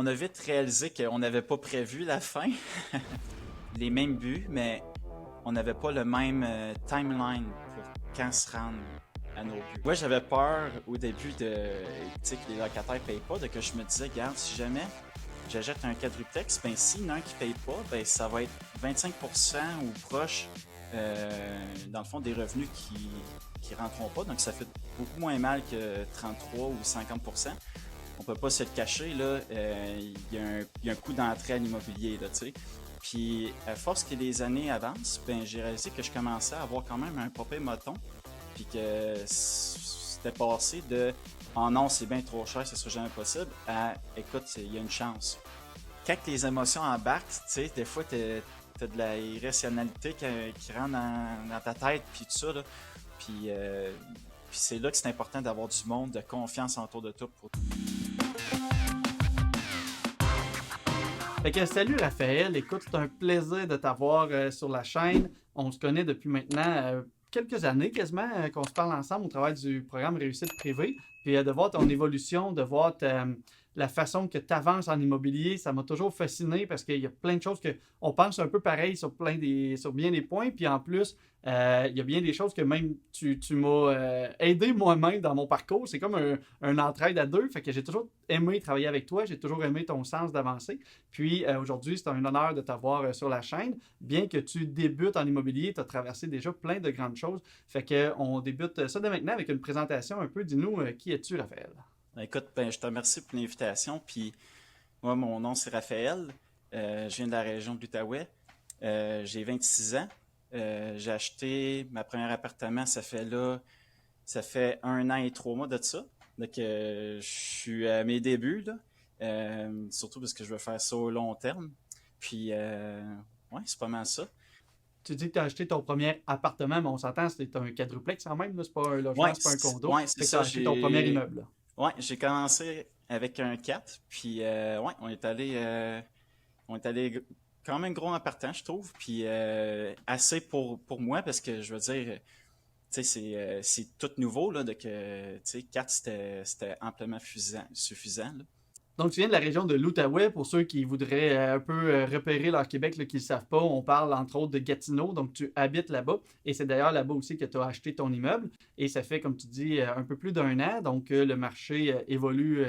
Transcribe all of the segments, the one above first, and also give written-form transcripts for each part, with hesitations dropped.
on a vite réalisé qu'on n'avait pas prévu la fin, les mêmes buts, mais on n'avait pas le même timeline pour quand se rendre à nos buts. Moi, j'avais peur au début de, tu sais, que les locataires payent pas, de que je me disais, regarde, si jamais j'achète un quadruplex, ben s'il y en a un qui paye pas, ben ça va être 25% ou proche, dans le fond, des revenus qui rentreront pas. Donc ça fait beaucoup moins mal que 33 ou 50%. On peut pas se le cacher, là, il y a un coût d'entrée à l'immobilier, là, tu sais. Puis, à force que les années avancent, ben, j'ai réalisé que je commençais à avoir quand même un papier moton, puis que c'était passé de «Oh non, c'est bien trop cher, ce sera jamais possible» à «Écoute, il y a une chance». Quand les émotions embarquent, tu sais, des fois, t'as de la irrationalité qui rentre dans ta tête, puis tout ça, là. Puis, puis c'est là que c'est important d'avoir du monde de confiance autour de toi pour. Fait que salut Raphaël, écoute, c'est un plaisir de t'avoir sur la chaîne. On se connaît depuis maintenant quelques années quasiment qu'on se parle ensemble au travers du programme Réussite Privée. Puis de voir ton évolution, de voir la façon que tu avances en immobilier, ça m'a toujours fasciné parce qu'il y a plein de choses que on pense un peu pareil sur sur bien des points. Puis en plus, il y a bien des choses que même tu m'as aidé moi-même dans mon parcours. C'est comme un entraide à deux. Fait que j'ai toujours aimé travailler avec toi. J'ai toujours aimé ton sens d'avancer. Puis aujourd'hui, c'est un honneur de t'avoir sur la chaîne. Bien que tu débutes en immobilier, tu as traversé déjà plein de grandes choses. Fait qu'on débute ça dès maintenant avec une présentation un peu. Dis-nous, qui es-tu, Raphaël? Ben, écoute, ben, je te remercie pour l'invitation. Puis, moi, mon nom, c'est Raphaël. Je viens de la région de l'Outaouais. J'ai 26 ans. J'ai acheté ma première appartement, ça fait 1 an et 3 mois de ça. Donc, je suis à mes débuts, là. Surtout parce que je veux faire ça au long terme. Puis, ouais, c'est pas mal ça. Tu dis que tu as acheté ton premier appartement, mais on s'entend, c'est un quadruplex quand même. C'est pas un logement, Ouais, c'est pas un condo. ouais, c'est Fait que tu as ça. acheté ton premier immeuble. Là. Ouais, j'ai commencé avec un 4, puis ouais, on est allé quand même gros en partant, je trouve, puis assez pour moi parce que je veux dire, tu sais, c'est tout nouveau là, de que, tu sais, 4 c'était amplement suffisant là. Donc, tu viens de la région de l'Outaouais. Pour ceux qui voudraient un peu repérer leur Québec, là, qui ne le savent pas, on parle entre autres de Gatineau. Donc, tu habites là-bas. Et c'est d'ailleurs là-bas aussi que tu as acheté ton immeuble. Et ça fait, comme tu dis, un peu plus d'1 an. Donc, le marché évolue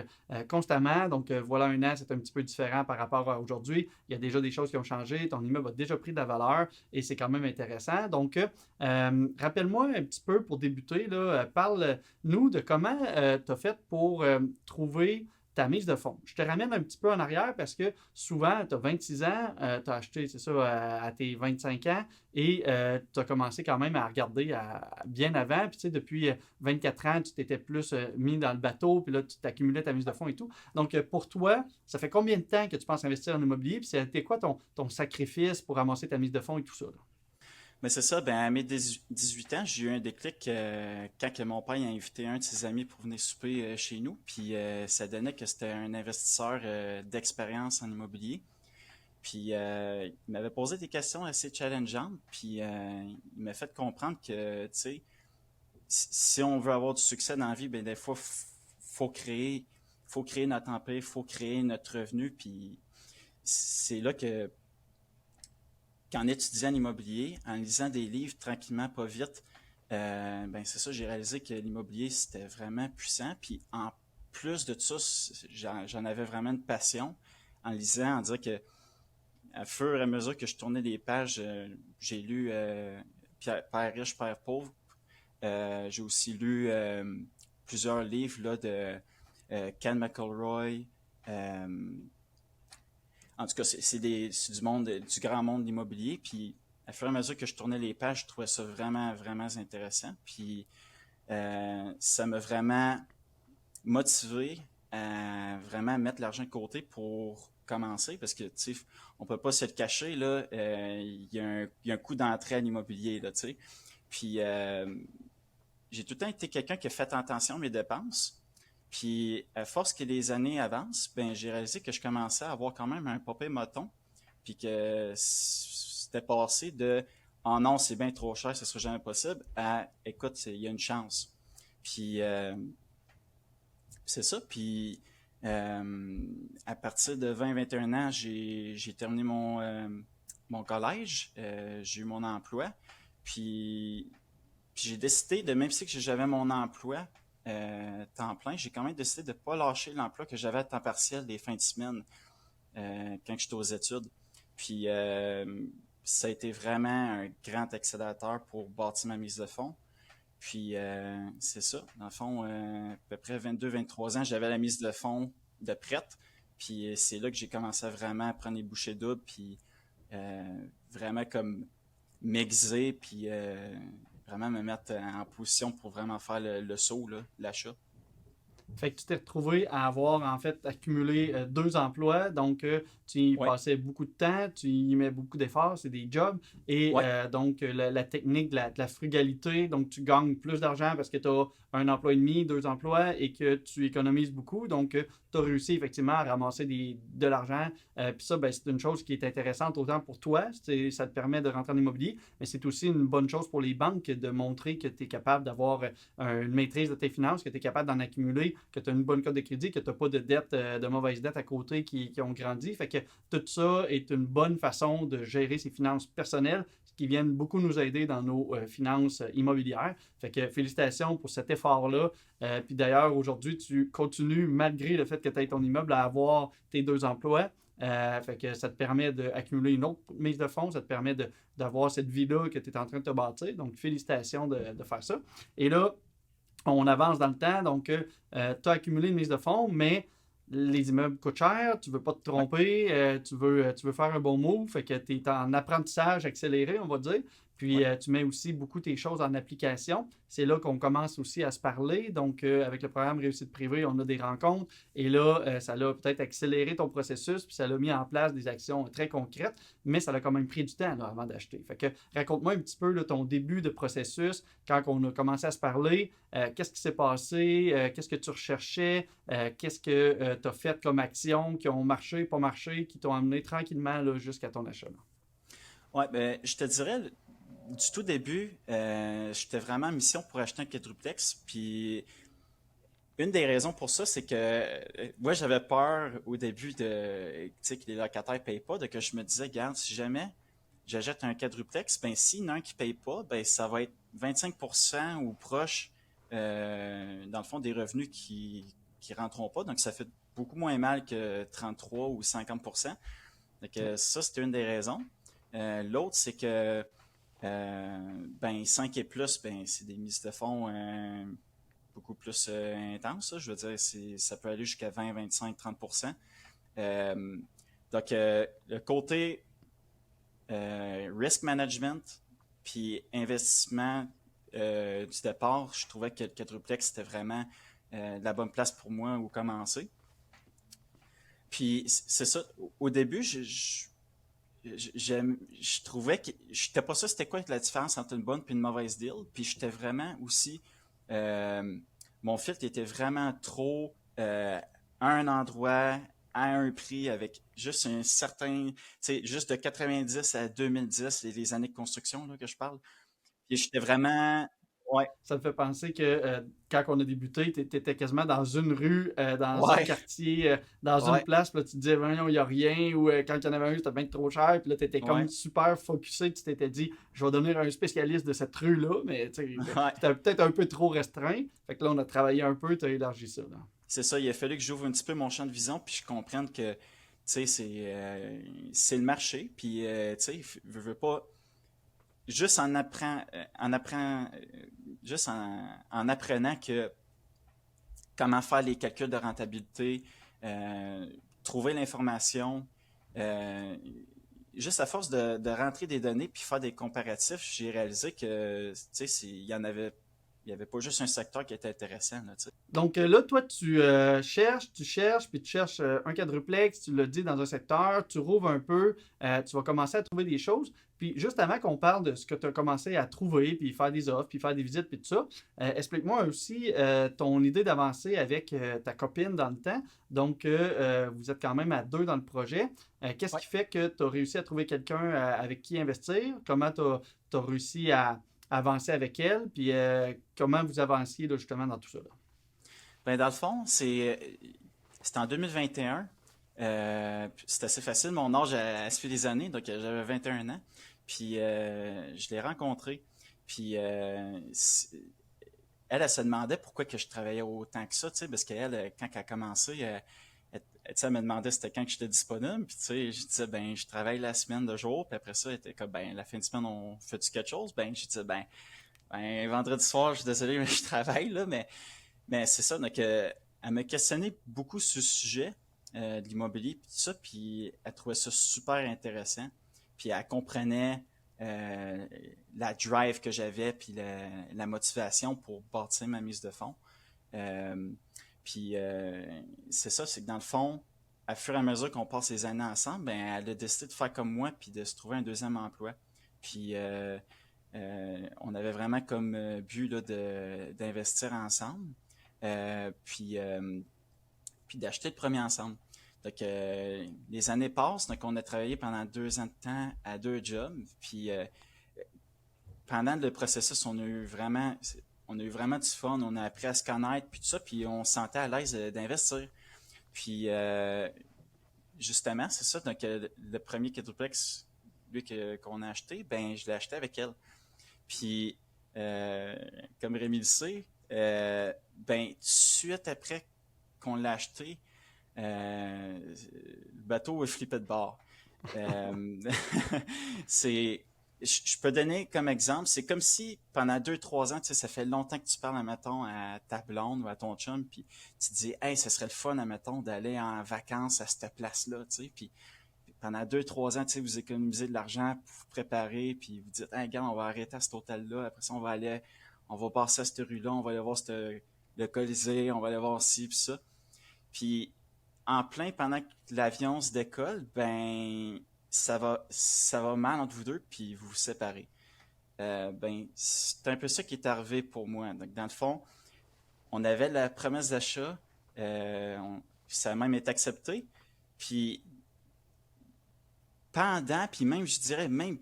constamment. Donc, voilà 1 an, c'est un petit peu différent par rapport à aujourd'hui. Il y a déjà des choses qui ont changé. Ton immeuble a déjà pris de la valeur. Et c'est quand même intéressant. Donc, rappelle-moi un petit peu pour débuter, là, parle-nous de comment tu as fait pour trouver ta mise de fonds. Je te ramène un petit peu en arrière parce que souvent, tu as 26 ans, tu as acheté, c'est ça, à tes 25 ans et tu as commencé quand même à regarder bien avant. Puis, tu sais, depuis 24 ans, tu t'étais plus mis dans le bateau, puis là, tu t'accumulais ta mise de fonds et tout. Donc, pour toi, ça fait combien de temps que tu penses investir en immobilier? Puis, c'était quoi ton sacrifice pour ramasser ta mise de fonds et tout ça? Là? Mais c'est ça, ben à mes 18 ans, j'ai eu un déclic quand que mon père a invité un de ses amis pour venir souper chez nous, puis ça donnait que c'était un investisseur d'expérience en immobilier. Puis il m'avait posé des questions assez challengeantes, puis il m'a fait comprendre que, tu sais, si on veut avoir du succès dans la vie, ben des fois, faut créer, faut créer notre empire, faut créer notre revenu, puis c'est là que, qu'en étudiant l'immobilier, en lisant des livres tranquillement, pas vite, ben c'est ça, j'ai réalisé que l'immobilier, c'était vraiment puissant, puis en plus de ça, j'en avais vraiment une passion en lisant, en disant que à fur et à mesure que je tournais les pages, j'ai lu Père riche, Père pauvre. J'ai aussi lu plusieurs livres là, de Ken McElroy. Euh, en tout cas, c'est du monde, du grand monde de l'immobilier. Puis, à fur et à mesure que je tournais les pages, je trouvais ça vraiment, vraiment intéressant. Puis, ça m'a vraiment motivé à vraiment mettre l'argent de côté pour commencer parce que, tu sais, on peut pas se le cacher, là, il y a un coût d'entrée à l'immobilier, là, tu sais. Puis, j'ai tout le temps été quelqu'un qui a fait attention à mes dépenses. Puis, à force que les années avancent, ben, j'ai réalisé que je commençais à avoir quand même un papier moton. Puis que c'était passé de «Oh non, c'est bien trop cher, ce sera jamais possible» à «Écoute, il y a une chance». Puis, c'est ça. Puis, À partir de 20-21 ans, j'ai terminé mon collège, j'ai eu mon emploi, puis, puis j'ai décidé de, même si que j'avais mon emploi temps plein, j'ai quand même décidé de ne pas lâcher l'emploi que j'avais à temps partiel des fins de semaine quand j'étais aux études. Puis ça a été vraiment un grand accélérateur pour bâtir ma mise de fonds. Puis c'est ça, dans le fond, à peu près 22-23 ans, j'avais la mise de fonds de prête. Puis c'est là que j'ai commencé à vraiment prendre les bouchées doubles, puis vraiment comme m'aiguiser, puis vraiment me mettre en position pour vraiment faire le saut, là, l'achat. Fait que tu t'es retrouvé à avoir en fait accumulé deux emplois, donc tu y Ouais, passais beaucoup de temps, tu y mets beaucoup d'efforts, c'est des jobs, et ouais, donc la technique de la frugalité, donc tu gagnes plus d'argent parce que tu as un emploi et demi, deux emplois, et que tu économises beaucoup, donc tu as réussi effectivement à ramasser de l'argent, puis ça, ben, c'est une chose qui est intéressante autant pour toi, ça te permet de rentrer en immobilier, mais c'est aussi une bonne chose pour les banques de montrer que tu es capable d'avoir une maîtrise de tes finances, que tu es capable d'en accumuler, que tu as une bonne cote de crédit, que tu n'as pas de dettes, de mauvaises dettes à côté qui ont grandi. Fait que tout ça est une bonne façon de gérer ses finances personnelles, ce qui viennent beaucoup nous aider dans nos finances immobilières. Fait que félicitations pour cet effort-là. Puis d'ailleurs, aujourd'hui, tu continues, malgré le fait que tu aies ton immeuble, à avoir tes deux emplois. Fait que ça te permet d'accumuler une autre mise de fonds, ça te permet d'avoir cette vie-là que tu es en train de te bâtir. Donc, félicitations de faire ça. Et là, on avance dans le temps, donc tu as accumulé une mise de fonds, mais les immeubles coûtent cher, tu ne veux pas te ouais, tromper, tu veux faire un bon move, fait que tu es en apprentissage accéléré, on va dire. Puis ouais. tu mets aussi beaucoup tes choses en application. C'est là qu'on commence aussi à se parler. Donc, avec le programme Réussite Privée, on a des rencontres. Et là, ça l'a peut-être accéléré ton processus, puis ça l'a mis en place des actions très concrètes, mais ça a quand même pris du temps là, avant d'acheter. Fait que raconte-moi un petit peu là, ton début de processus, quand on a commencé à se parler, qu'est-ce qui s'est passé, qu'est-ce que tu recherchais, qu'est-ce que tu as fait comme actions qui ont marché, pas marché, qui t'ont amené tranquillement là, jusqu'à ton achat. Là. Ouais, ben, je te dirais, du tout début, j'étais vraiment en mission pour acheter un quadruplex. Puis une des raisons pour ça, c'est que moi, j'avais peur au début tu sais, que les locataires ne payent pas, de que je me disais, regarde, si jamais j'achète un quadruplex, ben s'il y en a un qui ne paye pas, ben ça va être 25% ou proche, dans le fond, des revenus qui rentreront pas. Donc, ça fait beaucoup moins mal que 33 ou 50%. Donc, Ouais. ça, c'était une des raisons. L'autre, c'est que ben 5 et plus, ben c'est des mises de fonds beaucoup plus intenses. Je veux dire, ça peut aller jusqu'à 20, 25, 30%. Euh, donc, le côté risk management puis investissement du départ, je trouvais que le quadruplex, c'était vraiment la bonne place pour moi où commencer. Puis, c'est ça. Au début, je trouvais que je n'étais pas sûr c'était quoi la différence entre une bonne et une mauvaise deal. Puis j'étais vraiment aussi euh, mon filtre était vraiment trop à un endroit, à un prix, avec juste un certain, tu sais, juste de 90 à 2010, les années de construction là, que je parle. Puis j'étais vraiment, ouais, Ça me fait penser que quand on a débuté, tu étais quasiment dans une rue, dans un ouais, quartier, dans une ouais, place, puis là, tu te disais, voyons, il n'y a rien, ou quand il y en avait un, c'était bien trop cher, puis là, tu étais comme ouais, super focusé, puis tu t'étais dit, je vais devenir un spécialiste de cette rue-là, mais tu sais, ouais. c'était peut-être un peu trop restreint. Fait que là, on a travaillé un peu, tu as élargi ça. Là. C'est ça, il a fallu que j'ouvre un petit peu mon champ de vision, puis je comprenne que, tu sais, c'est le marché, puis, tu sais, veux pas, juste juste en apprenant que comment faire les calculs de rentabilité, euh, trouver l'information, euh, juste à force de rentrer des données puis faire des comparatifs, j'ai réalisé que, tu sais, il y avait pas juste un secteur qui était intéressant, là, tu sais. Donc là, toi, tu cherches, puis tu cherches un quadruplex, tu le dis dans un secteur, tu rouvres un peu, tu vas commencer à trouver des choses. Puis juste avant qu'on parle de ce que tu as commencé à trouver, puis faire des offres, puis faire des visites, puis tout ça, explique-moi aussi ton idée d'avancer avec ta copine dans le temps. Donc, vous êtes quand même à deux dans le projet. Qu'est-ce Ouais. qui fait que tu as réussi à trouver quelqu'un avec qui investir? Comment tu as réussi à avancer avec elle? Puis comment vous avanciez là, justement dans tout ça? Là? Ben, dans le fond, C'était en 2021. C'est assez facile. Mon âge a suivi les années, donc j'avais 21 ans. Puis je l'ai rencontrée. Puis elle se demandait pourquoi que je travaillais autant que ça, tu sais, parce qu'elle, quand elle a commencé, tu sais, elle me demandait c'était quand que j'étais disponible. Puis tu sais, je disais, ben, je travaille la semaine de jour. Puis après ça, elle était comme, ben, la fin de semaine, on fait-tu quelque chose? Ben, je disais, ben, vendredi soir, je suis désolé, mais je travaille, là, mais c'est ça, donc elle m'a questionné beaucoup sur le sujet de l'immobilier puis tout ça, puis elle trouvait ça super intéressant, puis elle comprenait la drive que j'avais, puis la motivation pour bâtir ma mise de fonds. Euh, puis c'est ça, c'est que dans le fond, à fur et à mesure qu'on passe les années ensemble, ben elle a décidé de faire comme moi, puis de se trouver un deuxième emploi. Puis on avait vraiment comme but là, d'investir ensemble. Puis d'acheter le premier ensemble. Donc, les années passent, donc on a travaillé pendant 2 ans de temps à 2 jobs. Puis pendant le processus, on a eu vraiment du fun, on a appris à se connaître, puis tout ça, puis on se sentait à l'aise d'investir. Puis justement, c'est ça, donc le premier quadruplex, lui qu'on a acheté, ben je l'ai acheté avec elle. Puis, comme Rémi le sait, ben, tout de suite après qu'on l'a acheté, le bateau a flippé de bord. Euh, c'est, je peux donner comme exemple, c'est comme si pendant 2, 3 ans, tu sais, ça fait longtemps que tu parles, admettons, à ta blonde ou à ton chum, puis tu te dis, hey, ça serait le fun, admettons, d'aller en vacances à cette place-là, tu sais, puis pendant 2, 3 ans, tu sais, vous économisez de l'argent pour vous préparer, puis vous dites, hey, regarde, on va arrêter à cet hôtel-là, après ça, on va passer à cette rue-là, on va aller voir le Colisée, on va aller voir ci, puis ça. Puis, en plein, pendant que l'avion se décolle, ben, ça va mal entre vous deux, puis vous vous séparez. Ben, c'est un peu ça qui est arrivé pour moi. Donc, dans le fond, on avait la promesse d'achat, ça a même été accepté, puis puis même, je dirais, même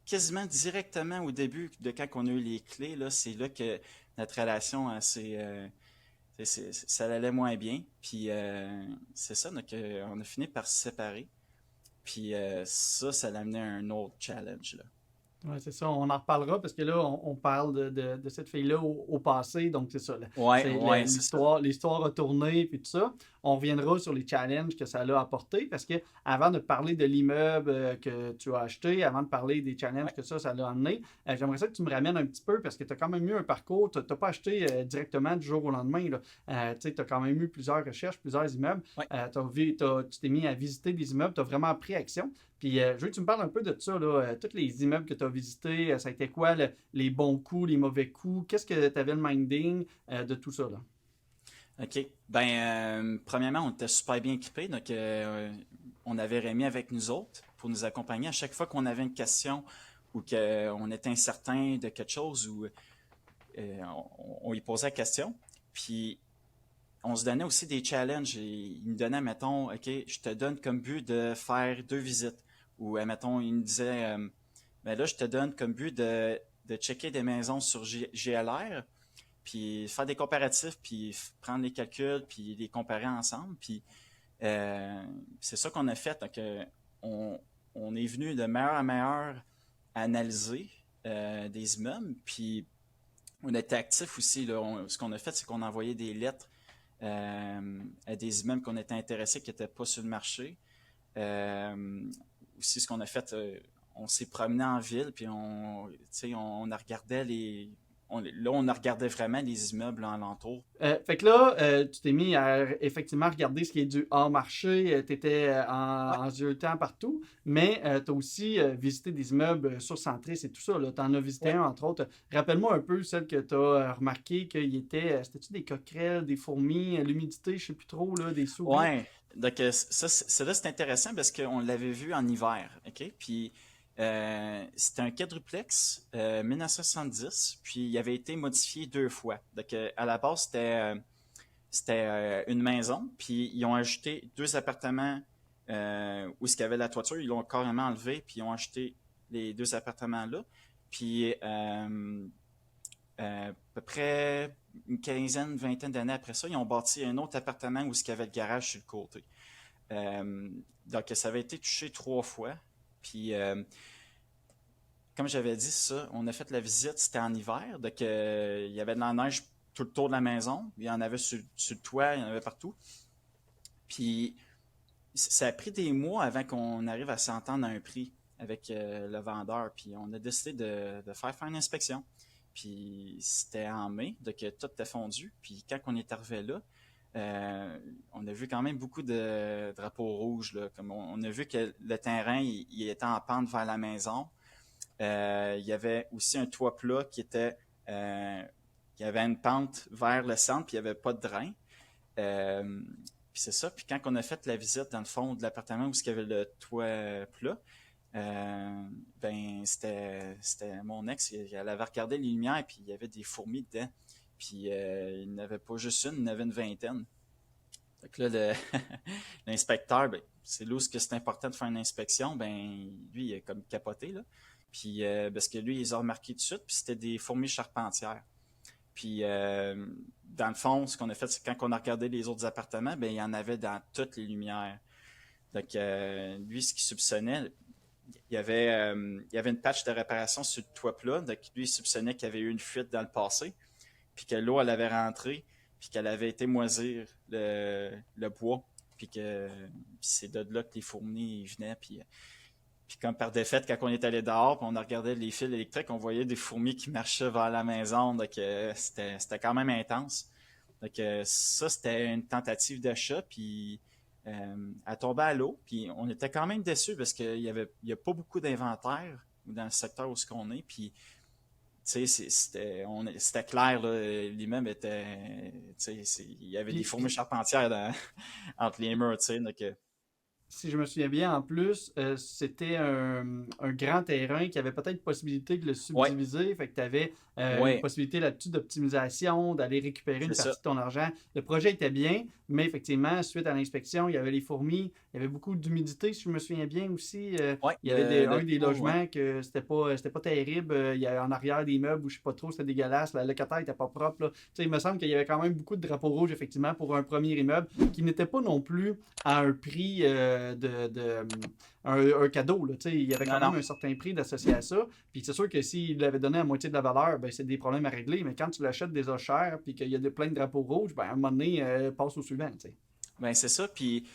quasiment directement au début de quand on a eu les clés, là, c'est là que notre relation ça allait moins bien. Puis c'est ça, donc on a fini par se séparer. Puis ça l'a amené à un autre challenge, là. Ouais, c'est ça, on en reparlera parce que là, on parle de cette fille-là au passé, donc c'est ça, Ouais, c'est ouais, c'est ça. l'histoire retournée puis tout ça. On reviendra sur les challenges que ça l'a apporté parce que avant de parler de l'immeuble que tu as acheté, avant de parler des challenges Ouais. que ça l'a amené, j'aimerais ça que tu me ramènes un petit peu parce que tu as quand même eu un parcours, tu n'as pas acheté directement du jour au lendemain, là. Tu as quand même eu plusieurs recherches, plusieurs immeubles. Ouais. Tu t'es mis à visiter des immeubles, tu as vraiment pris action. Puis je veux que tu me parles un peu de ça, là, tous les immeubles que tu as visités, ça a été quoi les bons coups, les mauvais coups, qu'est-ce que tu avais le minding de tout ça, là? OK. Ben, premièrement, on était super bien équipés. Donc, on avait Rémi avec nous autres pour nous accompagner à chaque fois qu'on avait une question ou qu'on était incertain de quelque chose ou on lui posait la question. Puis, on se donnait aussi des challenges. Et il nous donnait, mettons, OK, je te donne comme but de faire 2 visites. Ou, mettons, il nous disait, ben là, je te donne comme but de checker des maisons sur GLR, puis faire des comparatifs, puis prendre les calculs, puis les comparer ensemble. Puis c'est ça qu'on a fait. Donc, on, on est venu de meilleur à meilleur à analyser des immeubles. Puis on était actifs aussi, là. Ce qu'on a fait, c'est qu'on a envoyé des lettres à des immeubles qu'on était intéressés qui n'étaient pas sur le marché. Aussi, ce qu'on a fait, on s'est promené en ville, puis on a regardé on a regardé vraiment les immeubles alentour. Fait que là, tu t'es mis à effectivement regarder ce qui est du hors marché, tu étais Ouais, en yeux temps partout, mais tu as aussi visité des immeubles surcentrés, c'est tout ça. Tu en as visité ouais. un, entre autres. Rappelle-moi un peu celle que tu as remarqué qu'il était, c'était-tu des coquerelles, des fourmis, l'humidité, je sais plus trop, là, des souris. Ouais. Donc, là, c'est intéressant parce qu'on l'avait vu en hiver. OK? Puis, c'était un quadruplex 1970, puis il avait été modifié 2 fois. Donc, à la base, c'était une maison, puis ils ont ajouté 2 appartements où il y avait la toiture, ils l'ont carrément enlevé, puis ils ont acheté les 2 appartements là. Puis à peu près une quinzaine, vingtaine d'années après ça, ils ont bâti un autre appartement où il y avait le garage sur le côté. Euh, donc, ça avait été touché 3 fois. Puis, comme j'avais dit, ça, on a fait la visite, c'était en hiver. Donc, il y avait de la neige tout le tour de la maison. Il y en avait sur le toit, il y en avait partout. Puis, ça a pris des mois avant qu'on arrive à s'entendre à un prix avec le vendeur. Puis, on a décidé de faire une inspection. Puis, c'était en mai, donc tout était fondu. Puis, quand on est arrivé là, on a vu quand même beaucoup de drapeaux rouges, là. Comme on a vu que le terrain, il était en pente vers la maison. Il y avait aussi un toit plat qui avait une pente vers le centre, puis il n'y avait pas de drain. Puis c'est ça. Puis quand on a fait la visite dans le fond de l'appartement où il y avait le toit plat, ben c'était mon ex, elle avait regardé les lumières, puis il y avait des fourmis dedans. Puis il n'avait pas juste une, il y en avait une vingtaine. Donc là, l'inspecteur, ben, c'est là où c'est important de faire une inspection, ben lui, il a comme capoté, là. Puis, parce que lui, il les a remarqués tout de suite, puis c'était des fourmis charpentières. Puis, dans le fond, ce qu'on a fait, c'est quand on a regardé les autres appartements, ben il y en avait dans toutes les lumières. Donc, lui, ce qu'il soupçonnait, il y avait une patch de réparation sur le toit plat. Donc, lui, il soupçonnait qu'il y avait eu une fuite dans le passé, puis que l'eau, elle avait rentré, puis qu'elle avait été moisir le bois, puis c'est de là que les fourmis venaient, puis comme par défaite, quand on est allé dehors, puis on a regardé les fils électriques, on voyait des fourmis qui marchaient vers la maison. Donc, c'était quand même intense. Donc, ça, c'était une tentative d'achat, puis elle tombait à l'eau. Puis on était quand même déçus parce qu'il y a pas beaucoup d'inventaire dans le secteur où on est. Puis, tu sais, c'était clair, là, l'immeuble était, tu sais, il y avait des fourmis Puis, charpentières entre les murs, tu sais. Donc, si je me souviens bien, en plus, c'était un grand terrain qui avait peut-être possibilité de le ouais, subdiviser. Fait que tu avais une ouais, possibilité là-dessus d'optimisation, d'aller récupérer c'est une ça. partie de ton argent. Le projet était bien, mais effectivement, suite à l'inspection, il y avait les fourmis, il y avait beaucoup d'humidité, si je me souviens bien aussi. Ouais, Il y avait le un des toit, ouais. logements que c'était pas terrible. Il y avait en arrière des meubles où je sais pas trop, c'était dégueulasse. Le locataire était pas propre, là. Tu sais, il me semble qu'il y avait quand même beaucoup de drapeaux rouges, effectivement, pour un premier immeuble qui n'était pas non plus à un prix un cadeau. Là, il y avait quand Non, même non. un certain prix d'associé à ça. Puis c'est sûr que s'il l'avait donné à moitié de la valeur, ben, c'est des problèmes à régler. Mais quand tu l'achètes déjà cher puis qu'il y a plein de drapeaux rouges, ben, à un moment donné, passe au suivant. T'sais. Ben, c'est ça. Puis,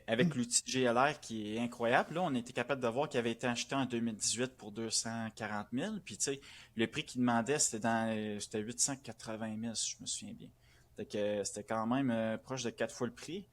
avec l'outil GLR qui est incroyable, là, on était capable de voir qu'il avait été acheté en 2018 pour 240 000. Puis, tu sais, le prix qu'il demandait, c'était 880 000, si je me souviens bien. Donc, c'était quand même proche de 4 fois le prix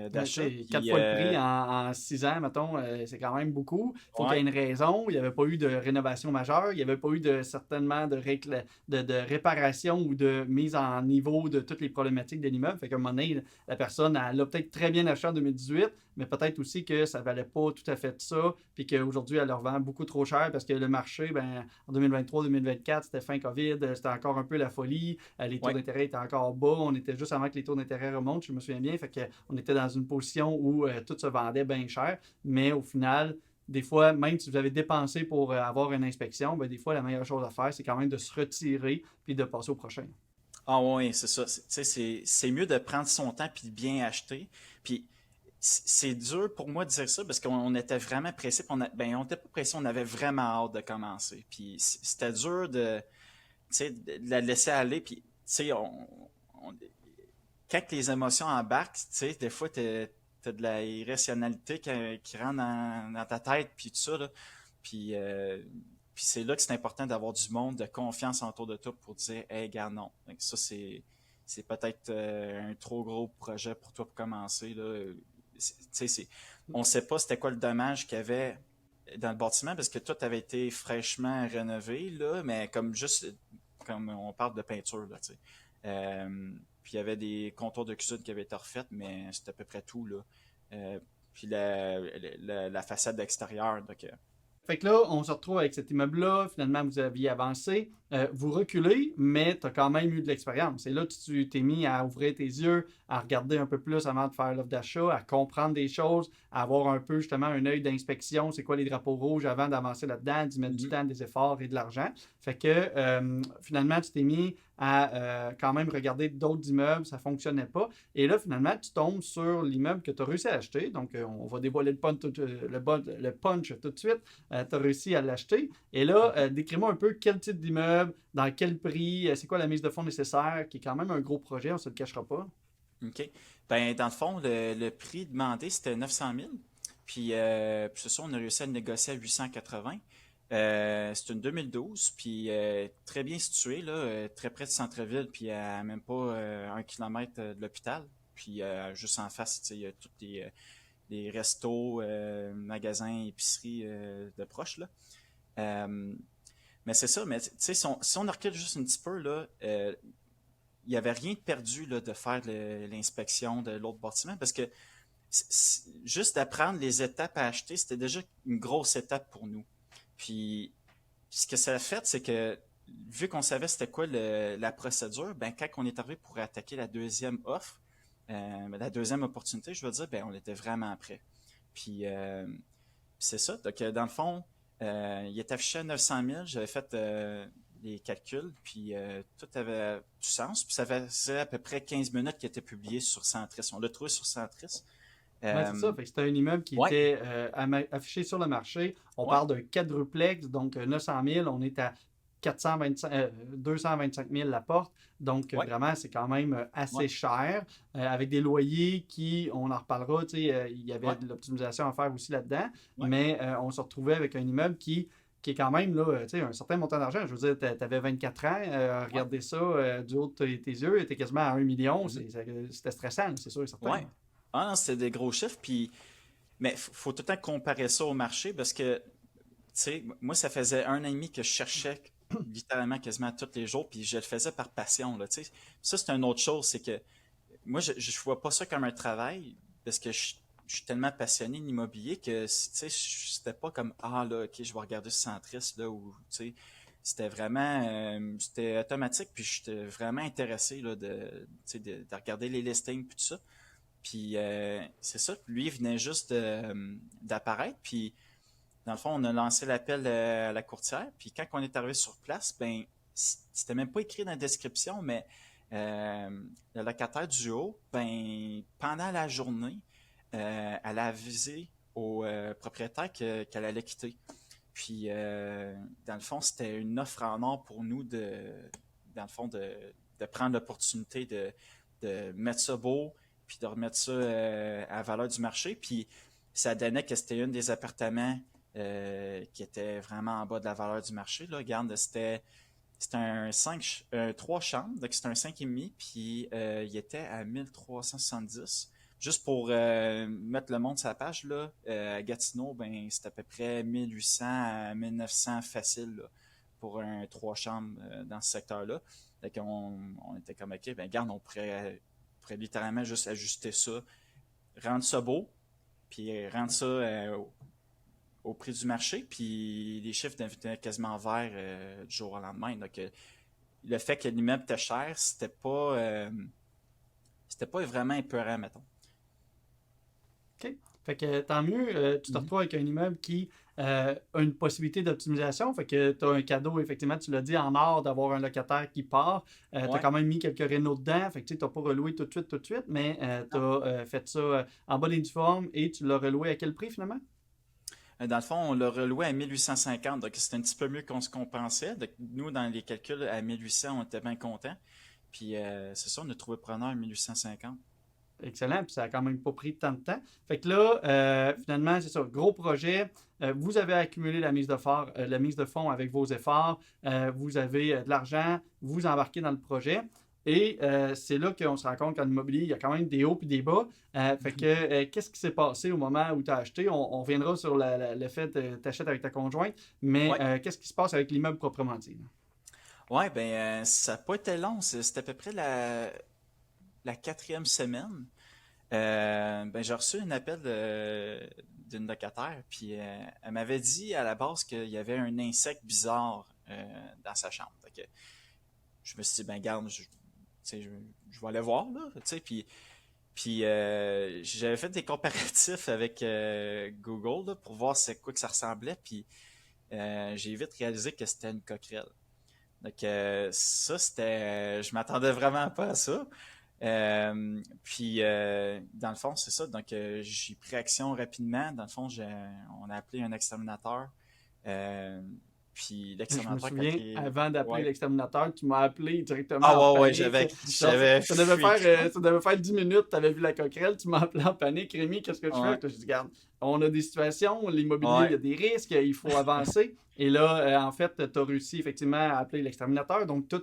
d'achat. Quatre Puis, fois le prix en 6 ans, mettons, c'est quand même beaucoup. Il faut qu'il y ait ouais, une raison. Il n'y avait pas eu de rénovation majeure. Il n'y avait pas eu certainement de réparation ou de mise en niveau de toutes les problématiques de l'immeuble. Fait qu'à un moment donné, la personne, elle l'a peut-être très bien acheté en 2018, mais peut-être aussi que ça ne valait pas tout à fait ça, puis qu'aujourd'hui, elle le revend beaucoup trop cher parce que le marché, ben, en 2023-2024, c'était fin COVID, c'était encore un peu la folie. Les taux ouais. d'intérêt étaient encore bas. On était juste avant que les taux d'intérêt remontent, je me souviens bien. Fait qu'on était dans une position où tout se vendait bien cher, mais au final, des fois, même si vous avez dépensé pour avoir une inspection, ben, des fois, la meilleure chose à faire, c'est quand même de se retirer puis de passer au prochain. Ah oui, c'est ça. Tu sais, c'est mieux de prendre son temps puis de bien acheter. Puis c'est dur pour moi de dire ça parce qu'on était vraiment pressé. Ben, on n'était pas pressé, on avait vraiment hâte de commencer. Puis c'était dur tu sais, de la laisser aller. Puis, tu sais, on- quand les émotions embarquent, tu sais, des fois, t'as de la irrationalité qui rentre dans ta tête, puis tout ça, là. Puis, puis c'est là que c'est important d'avoir du monde de confiance autour de toi pour dire, hey, gars, non. Donc ça, c'est peut-être un trop gros projet pour toi pour commencer, là. Tu sais, on sait pas c'était quoi le dommage qu'il y avait dans le bâtiment parce que tout avait été fraîchement rénové, là, mais comme on parle de peinture, là, tu sais. Puis il y avait des contours de cuisine qui avaient été refaits, mais c'était à peu près tout, là. Puis la façade extérieure, donc... Fait que là, on se retrouve avec cet immeuble-là. Finalement, vous aviez avancé. vous reculez, mais tu as quand même eu de l'expérience. Et là, tu t'es mis à ouvrir tes yeux, à regarder un peu plus avant de faire l'offre d'achat, à comprendre des choses, à avoir un peu justement un œil d'inspection, c'est quoi les drapeaux rouges avant d'avancer là-dedans, d'y mettre du Mhm. temps, des efforts et de l'argent. Fait que finalement, tu t'es mis à quand même regarder d'autres immeubles, ça ne fonctionnait pas. Et là, finalement, tu tombes sur l'immeuble que tu as réussi à acheter. Donc, on va dévoiler le punch tout de suite. Tu as réussi à l'acheter. Et là, Mhm. décris-moi un peu quel type d'immeuble, dans quel prix, c'est quoi la mise de fonds nécessaire, qui est quand même un gros projet, on ne se le cachera pas. OK. Ben, dans le fond, le prix demandé, c'était 900 000. Puis c'est ça, on a réussi à le négocier à 880. C'est une 2012, puis très bien située, là, très près du centre-ville, puis à même pas 1 kilomètre de l'hôpital. Puis juste en face, tu sais, il y a tous les restos, magasins, épiceries de proches, là. Euh, mais c'est ça, mais tu sais, si on recule juste un petit peu, là, il n'y avait rien de perdu là, de faire l'inspection de l'autre bâtiment parce que juste d'apprendre les étapes à acheter, c'était déjà une grosse étape pour nous. Puis ce que ça a fait, c'est que vu qu'on savait c'était quoi la procédure, ben quand on est arrivé pour attaquer la deuxième offre, la deuxième opportunité, je veux dire, ben on était vraiment prêt. Puis c'est ça. Donc dans le fond, il est affiché à 900 000. J'avais fait les calculs, puis tout avait du sens. Puis ça faisait à peu près 15 minutes qu'il était publié sur Centris. On l'a trouvé sur Centris. Ouais, c'est ça. Euh, Fait que c'était un immeuble qui ouais, était affiché sur le marché. On ouais, parle d'un quadruplex, donc 900 000. On est à 225 000 la porte. Donc, ouais, vraiment, c'est quand même ouais, assez cher. Avec des loyers qui, on en reparlera, tu sais, il y avait ouais, de l'optimisation à faire aussi là-dedans. ouais, Mais on se retrouvait avec un immeuble qui est quand même là, tu sais, un certain montant d'argent. Je veux dire, tu avais 24 ans, ouais. regarder ça du haut de tes yeux, tu étais quasiment à 1 million. Mhm. C'était stressant, c'est sûr et certain. Ouais. Ah non, c'était des gros chiffres. Puis, mais faut tout le temps comparer ça au marché parce que, tu sais, moi, ça faisait 1 an et demi que je cherchais littéralement quasiment tous les jours, puis je le faisais par passion, là, tu sais. Ça, c'est une autre chose, c'est que moi, je vois pas ça comme un travail parce que je suis tellement passionné de l'immobilier que, tu sais, c'était pas comme, ah là, ok, je vais regarder ce centriste, là, ou, tu sais, c'était vraiment, c'était automatique, puis j'étais vraiment intéressé, là, tu sais, de regarder les listings, puis tout ça. Puis c'est ça, lui, il venait juste d'apparaître, puis dans le fond, on a lancé l'appel à la courtière, puis quand on est arrivé sur place, ben, c'était même pas écrit dans la description, mais le locataire du haut, ben, pendant la journée, elle a avisé au propriétaire qu'elle allait quitter. Puis, dans le fond, c'était une offre en or pour nous dans le fond, de prendre l'opportunité de mettre ça beau, puis de remettre ça à la valeur du marché. Puis, ça donnait que c'était un des appartements qui était vraiment en bas de la valeur du marché. Là. Regarde, c'était un 3 chambres, donc c'était un 5,5, puis il était à 1370. Juste pour mettre le monde sur la page, là, à Gatineau, ben, c'est à peu près 1800 à 1900 facile là, pour un 3 chambres dans ce secteur-là. Donc on était comme, ok, ben, garde, on pourrait littéralement juste ajuster ça, rendre ça beau, puis rendre ça au prix du marché, puis les chiffres devenaient quasiment verts du jour au lendemain. Donc, le fait que l'immeuble était cher, c'était pas vraiment épeurant, mettons. OK. Fait que tant mieux, tu te Mhm. retrouves avec un immeuble qui a une possibilité d'optimisation. Fait que tu as un cadeau, effectivement, tu l'as dit, en or d'avoir un locataire qui part. Tu as Ouais. quand même mis quelques rénaux dedans. Fait que tu n'as pas reloué tout de suite, mais tu Non. as fait ça en bas d'uniforme et tu l'as reloué à quel prix finalement? Dans le fond, on l'a reloué à 1850, donc c'était un petit peu mieux qu'on pensait. Donc, nous, dans les calculs, à 1800, on était bien contents. Puis, c'est ça, on a trouvé preneur à 1850. Excellent, puis ça a quand même pas pris tant de temps. Fait que là, finalement, c'est ça, gros projet. Vous avez accumulé la mise de fonds avec vos efforts. Vous avez de l'argent, vous embarquez dans le projet. Et c'est là qu'on se rend compte qu'en immobilier, il y a quand même des hauts et des bas. Fait que qu'est-ce qui s'est passé au moment où tu as acheté? On reviendra sur le fait que tu achètes avec ta conjointe, mais Ouais. qu'est-ce qui se passe avec l'immeuble proprement dit, là? Ouais, ben, ça n'a pas été long. C'était à peu près la quatrième semaine. Ben, j'ai reçu un appel d'une locataire, puis elle m'avait dit à la base qu'il y avait un insecte bizarre dans sa chambre. Fait que je me suis dit, ben garde, je vais aller voir, là, tu sais, puis j'avais fait des comparatifs avec Google là, pour voir c'est quoi que ça ressemblait, puis j'ai vite réalisé que c'était une coquerelle. Donc ça, je m'attendais vraiment pas à ça. Puis dans le fond, c'est ça. Donc j'ai pris action rapidement. Dans le fond, on a appelé un exterminateur. Euh, puis Je me l'exterminateur, quand souviens, il... avant d'appeler Ouais. l'exterminateur, tu m'as appelé directement Ah en ouais, ouais, panique. Genre, j'avais freaké. ça devait faire 10 minutes, tu avais vu la coquerelle, tu m'as appelé en panique. Rémi, qu'est-ce que je fais? Ouais, Puis je dis, regarde, on a des situations, l'immobilier, il y ouais, a des risques, il faut avancer. Et là, en fait, tu as réussi effectivement à appeler l'exterminateur. Donc, tout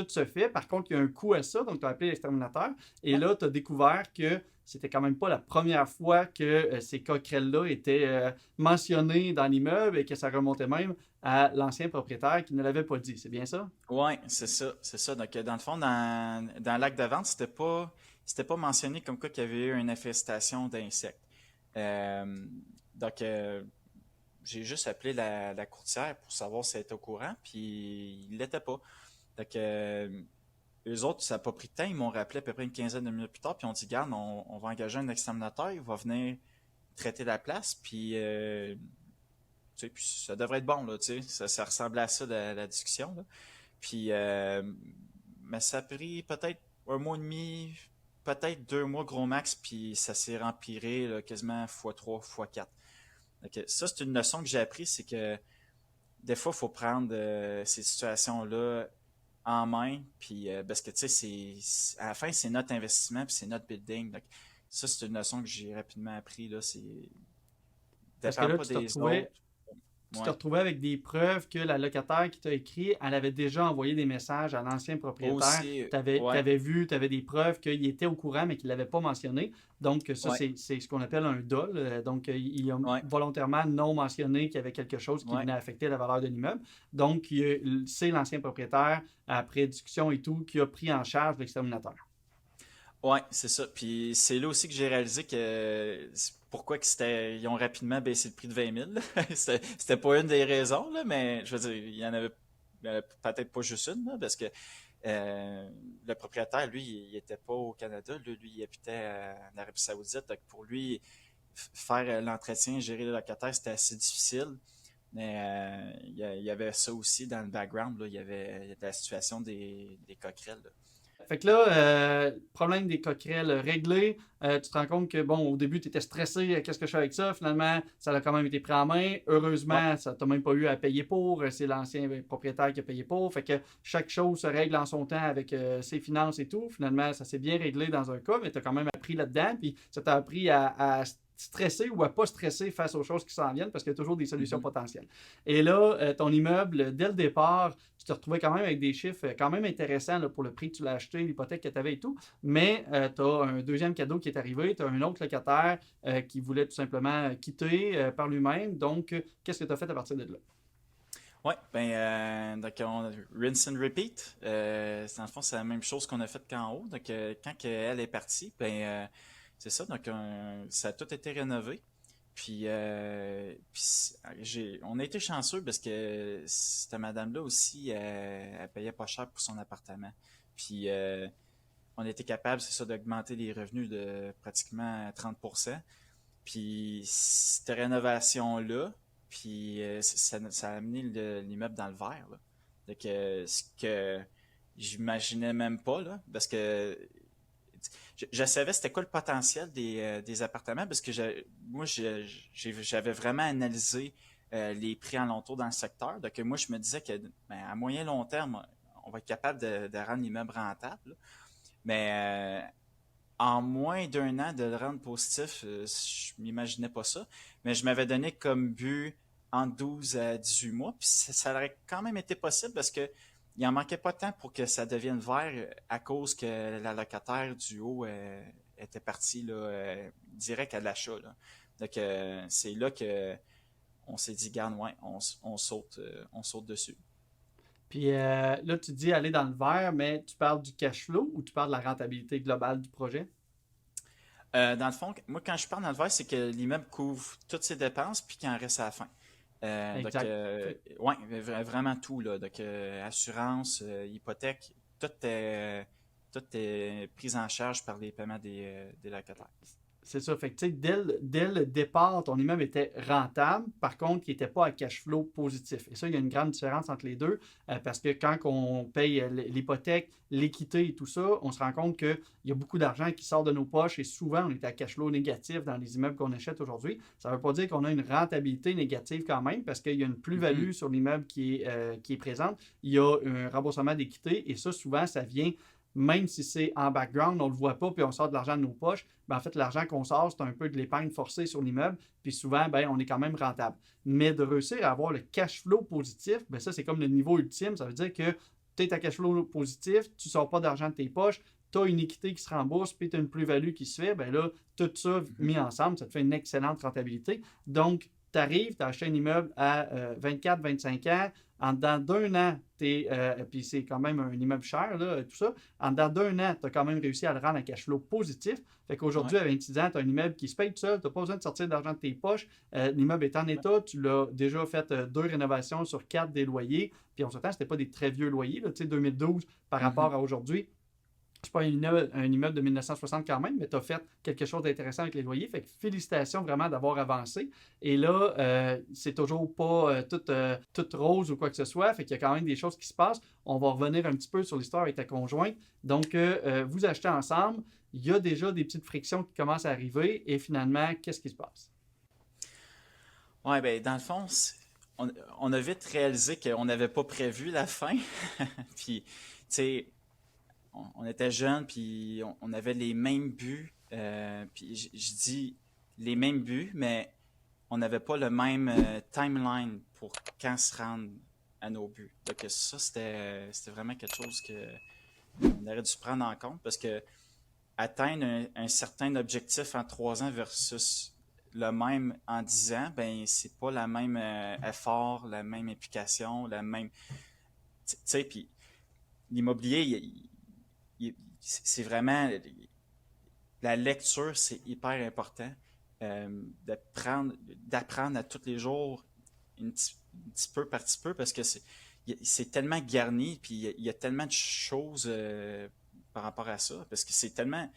se fait. Par contre, il y a un coût à ça. Donc, tu as appelé l'exterminateur. Et ouais. là, tu as découvert que c'était quand même pas la première fois que ces coquerelles-là étaient mentionnées dans l'immeuble et que ça remontait même à l'ancien propriétaire qui ne l'avait pas dit. C'est bien ça? Ouais, c'est ça, c'est ça. Donc, dans le fond, dans l'acte de vente, c'était pas mentionné comme quoi qu'il y avait eu une infestation d'insectes. Euh, donc, j'ai juste appelé la courtière pour savoir si elle était au courant, puis il l'était pas. Donc, eux autres, ça n'a pas pris de temps. Ils m'ont rappelé à peu près une quinzaine de minutes plus tard, puis on dit, garde, on va engager un exterminateur, il va venir traiter la place, puis, tu sais, puis ça devrait être bon, là, tu sais. Ça ressemblait à ça, la discussion, là. Puis, mais ça a pris peut-être un mois et demi, peut-être 2 mois gros max, puis ça s'est empiré là, quasiment x3, x4. Donc, ça, c'est une leçon que j'ai appris, c'est que des fois, il faut prendre ces situations-là en main, puis parce que tu sais, à la fin, c'est notre investissement, puis c'est notre building. Donc, ça, c'est une leçon que j'ai rapidement appris, là, c'est Parce que dépend là, pas des tu te autres. retrouvais avec des preuves que la locataire qui t'a écrit, elle avait déjà envoyé des messages à l'ancien propriétaire. Aussi, Tu ouais, avais vu, tu avais des preuves qu'il était au courant, mais qu'il ne l'avait pas mentionné. Donc, ça, ouais, c'est ce qu'on appelle un dol. Donc, il a ouais, volontairement non mentionné qu'il y avait quelque chose qui ouais. venait affecter la valeur de l'immeuble. Donc, c'est l'ancien propriétaire, après discussion et tout, qui a pris en charge l'exterminateur. Ouais, c'est ça. Puis c'est là aussi que j'ai réalisé que pourquoi ils ont rapidement baissé le prix de 20 000 là. C'était pas une des raisons, là, mais je veux dire, il y en avait peut-être pas juste une, là, parce que le propriétaire, lui, il était pas au Canada, là, lui, il habitait en Arabie Saoudite. Donc pour lui, faire l'entretien, gérer le locataire, c'était assez difficile. Mais il y avait ça aussi dans le background, là. Il y avait la situation des coquerelles, là. Fait que là, problème des coquerelles réglé. Tu te rends compte que, bon, au début, tu étais stressé. Qu'est-ce que je fais avec ça? Finalement, ça a quand même été pris en main. Ouais, Heureusement, ça t'a même pas eu à payer pour. C'est l'ancien propriétaire qui a payé pour. Fait que chaque chose se règle en son temps avec ses finances et tout. Finalement, ça s'est bien réglé dans un cas, mais tu as quand même appris là-dedans. Puis ça t'a appris à stresser ou à pas stresser face aux choses qui s'en viennent parce qu'il y a toujours des solutions mhm. potentielles. Et là, ton immeuble, dès le départ, tu te retrouvais quand même avec des chiffres quand même intéressants là, pour le prix que tu l'as acheté, l'hypothèque que tu avais et tout. Mais tu as un deuxième cadeau qui est arrivé, tu as un autre locataire qui voulait tout simplement quitter par lui-même. Donc, qu'est-ce que tu as fait à partir de là? Ouais, ben, donc rinse and repeat. Dans le fond, c'est la même chose qu'on a fait qu'en haut. Donc, elle est partie, ben, c'est ça. Donc, ça a tout été rénové. On a été chanceux parce que cette madame-là aussi, elle payait pas cher pour son appartement. Puis, on a été capable, c'est ça, d'augmenter les revenus de pratiquement 30%. Puis cette rénovation-là, puis ça a amené l'immeuble dans le vert, là. Donc, ce que j'imaginais même pas, là, parce que je savais c'était quoi le potentiel des appartements, parce que moi, j'avais vraiment analysé les prix alentours dans le secteur. Donc, moi, je me disais que ben, à moyen long terme, on va être capable de rendre l'immeuble rentable, là. Mais en moins d'un an de le rendre positif, je m'imaginais pas ça. Mais je m'avais donné comme but entre 12 à 18 mois. Puis ça aurait quand même été possible parce que il en manquait pas de temps pour que ça devienne vert à cause que la locataire du haut était partie là, direct à l'achat, là. Donc c'est là que on s'est dit, garde, ouais, on saute dessus. Puis là, tu dis aller dans le vert, mais tu parles du cash flow ou tu parles de la rentabilité globale du projet? Dans le fond, moi, quand je parle dans le vert, c'est que l'immeuble couvre toutes ses dépenses puis qu'il en reste à la fin. Donc, Exact. ouais, vraiment tout, là. Donc, assurance, hypothèque, tout est pris en charge par les paiements des locataires. C'est ça. Fait que, tu sais, dès le départ, ton immeuble était rentable. Par contre, il n'était pas à cash flow positif. Et ça, il y a une grande différence entre les deux parce que quand on paye l'hypothèque, l'équité et tout ça, on se rend compte qu'il y a beaucoup d'argent qui sort de nos poches et souvent, on est à cash flow négatif dans les immeubles qu'on achète aujourd'hui. Ça ne veut pas dire qu'on a une rentabilité négative quand même parce qu'il y a une Mhm. plus-value sur l'immeuble qui est présente. Il y a un remboursement d'équité et ça, souvent, ça vient même si c'est en background, on ne le voit pas, puis on sort de l'argent de nos poches, ben en fait, l'argent qu'on sort, c'est un peu de l'épargne forcée sur l'immeuble, puis souvent, ben, on est quand même rentable. Mais de réussir à avoir le cash flow positif, ben ça, c'est comme le niveau ultime. Ça veut dire que tu es à cash flow positif, tu ne sors pas d'argent de tes poches, tu as une équité qui se rembourse, puis tu as une plus-value qui se fait, ben là, tout ça Mhm. mis ensemble, ça te fait une excellente rentabilité. Donc, tu arrives, tu as acheté un immeuble à 24-25 ans, en dedans d'un an, puis c'est quand même un immeuble cher, là, tout ça, en dedans d'un an, tu as quand même réussi à le rendre à cash flow positif. Fait Ouais. qu'aujourd'hui, à 26 ans, tu as un immeuble qui se paye tout seul, tu n'as pas besoin de sortir d'argent de tes poches. L'immeuble est en Ouais. état, tu l'as déjà fait 2 rénovations sur 4 des loyers. Puis on s'entend, ce n'était pas des très vieux loyers, là, tu sais, 2012 par rapport Mhm. à aujourd'hui. C'est pas un immeuble de 1960 quand même, mais tu as fait quelque chose d'intéressant avec les loyers. Fait que félicitations vraiment d'avoir avancé. Et là, c'est toujours pas tout rose ou quoi que ce soit. Fait qu'il y a quand même des choses qui se passent. On va revenir un petit peu sur l'histoire avec ta conjointe. Donc, vous achetez ensemble. Il y a déjà des petites frictions qui commencent à arriver. Et finalement, qu'est-ce qui se passe? Ouais, ben, dans le fond, on, on a vite réalisé qu'on n'avait pas prévu la fin. Puis, tu sais, on était jeunes, puis on avait les mêmes buts. Puis, je dis les mêmes buts, mais on n'avait pas le même timeline pour quand se rendre à nos buts. Donc, ça, c'était vraiment quelque chose que on aurait dû prendre en compte parce que atteindre un certain objectif en 3 ans versus le même en 10 ans, ben c'est pas la même effort, la même implication, la même. Tu sais, puis l'immobilier, c'est vraiment. La lecture, c'est hyper important. D'apprendre à tous les jours, un petit peu par petit peu, parce que c'est tellement garni, puis il y a tellement de choses par rapport à ça, parce que c'est tellement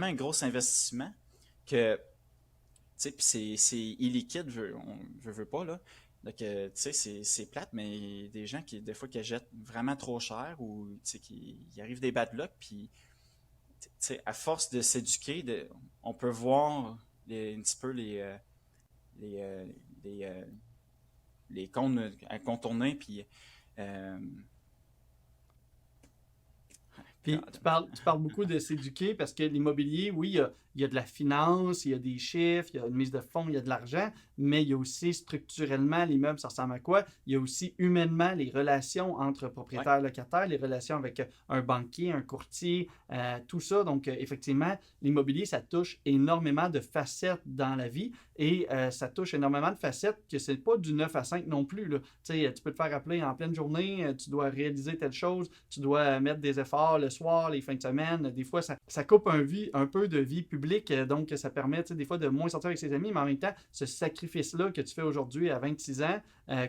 un gros investissement que, tu sais, puis c'est illiquide, veut pas, là. Donc, tu sais, c'est plate, mais il y a des gens qui, des fois, qui achètent vraiment trop cher ou, tu sais, qui il arrive des bad luck, puis, tu sais, à force de s'éduquer, on peut voir un petit peu les, euh, les, euh, les comptes à contourner, puis, euh, Puis tu parles beaucoup de s'éduquer parce que l'immobilier, oui, il y a de la finance, il y a des chiffres, il y a une mise de fonds, il y a de l'argent, mais il y a aussi structurellement l'immeuble, ça ressemble à quoi? Il y a aussi humainement les relations entre ouais, propriétaires et locataires, les relations avec un banquier, un courtier, tout ça. Donc, effectivement, l'immobilier, ça touche énormément de facettes dans la vie et ça touche énormément de facettes que c'est pas du 9 à 5 non plus, là. Tu sais, tu peux te faire appeler en pleine journée, tu dois réaliser telle chose, tu dois mettre des efforts le soir, les fins de semaine. Des fois, ça coupe un peu de vie publique, donc ça permet des fois de moins sortir avec ses amis, mais en même temps, ce sacrifice-là que tu fais aujourd'hui à 26 ans,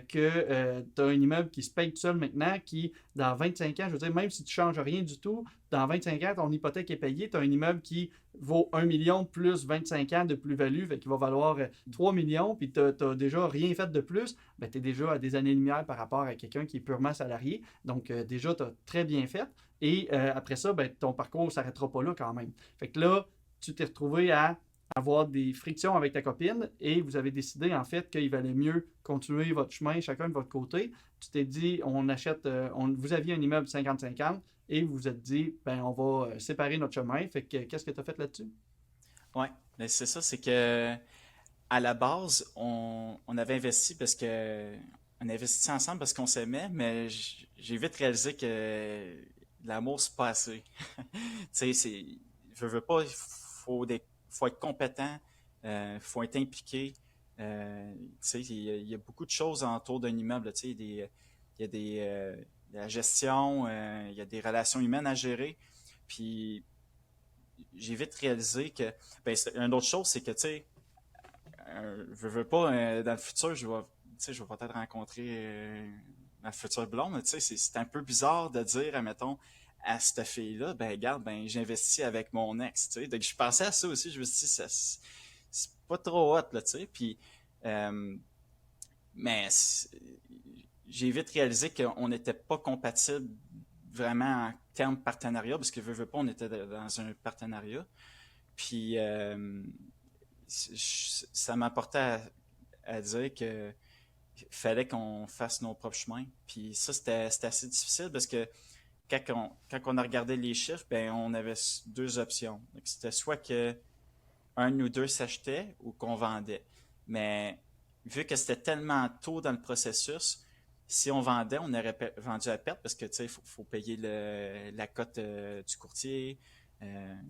que tu as un immeuble qui se paye tout seul maintenant, qui, dans 25 ans, je veux dire, même si tu ne changes rien du tout, dans 25 ans, ton hypothèque est payée, tu as un immeuble qui vaut 1 million plus 25 ans de plus-value, fait qu'il va valoir 3 millions, puis tu n'as déjà rien fait de plus, ben, tu es déjà à des années-lumière par rapport à quelqu'un qui est purement salarié. Donc, déjà, tu as très bien fait. Et après ça, ben, ton parcours ne s'arrêtera pas là quand même. Fait que là, tu t'es retrouvé à avoir des frictions avec ta copine et vous avez décidé en fait qu'il valait mieux continuer votre chemin chacun de votre côté. Tu t'es dit, on achète, vous aviez un immeuble 50-50 et vous vous êtes dit, ben, on va séparer notre chemin. Fait que qu'est-ce que tu as fait là-dessus? ouais. Mais c'est ça, c'est que à la base, on avait investi parce que on investit ensemble parce qu'on s'aimait, mais j'ai vite réalisé que l'amour c'est pas assez. Tu sais, je veux pas, faut être compétent, faut être impliqué. Tu sais, il y a beaucoup de choses autour d'un immeuble. Tu sais, il y a de la gestion, il y a des relations humaines à gérer. Puis j'ai vite réalisé une autre chose, c'est que tu sais, veux pas, dans le futur, sais, je vais peut-être rencontrer ma future blonde, mais tu sais, c'est un peu bizarre de dire, admettons, à cette fille-là, ben, regarde, ben, j'investis avec mon ex, tu sais. Donc, je pensais à ça aussi, je me suis dit, c'est pas trop hot, là, tu sais. Puis, euh, mais j'ai vite réalisé qu'on n'était pas compatibles vraiment en termes partenariat, parce que veux pas, on était dans un partenariat. Puis ça m'apportait à dire que fallait qu'on fasse nos propres chemins. Puis ça, c'était assez difficile parce que quand on a regardé les chiffres, ben on avait deux options. Donc, c'était soit que un ou deux s'achetait ou qu'on vendait. Mais vu que c'était tellement tôt dans le processus, si on vendait, on aurait vendu à perte parce que tu sais, faut payer la cote du courtier, tu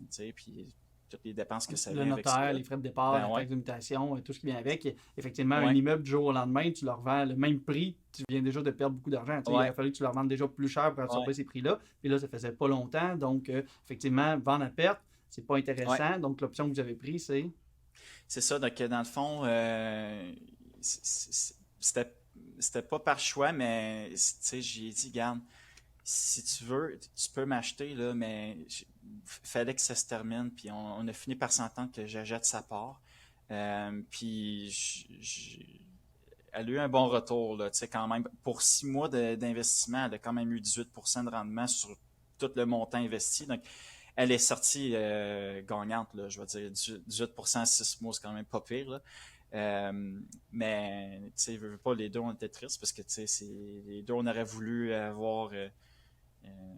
sais, puis toutes les dépenses que ça Le vient avec ça. notaire, les frais de départ, Ben la ouais, taxe d'habitation, tout ce qui vient avec. Effectivement, un ouais, immeuble du jour au lendemain, tu le revends le même prix, tu viens déjà de perdre beaucoup d'argent. Tu sais, il ouais, aurait fallu que tu le revendes déjà plus cher pour ouais, absorber ces prix-là. Puis là, ça faisait pas longtemps. Donc, effectivement, vendre à perte, c'est pas ouais. intéressant. Donc, l'option que vous avez prise, c'est. C'est ça. Donc, dans le fond, c'était c'était pas par choix, mais tu sais, j'ai dit, garde, si tu veux, tu peux m'acheter, là, mais fallait que ça se termine. Puis on a fini par s'entendre que j'achète sa part. Puis elle a eu un bon retour, là, tu sais, quand même. Pour 6 mois d'investissement, elle a quand même eu 18% de rendement sur tout le montant investi. Donc, elle est sortie gagnante, là, je vais dire 18% à 6 mois, c'est quand même pas pire. Là. Mais, tu sais, veux pas, les deux, on était tristes parce que, tu sais, les deux, on aurait voulu avoir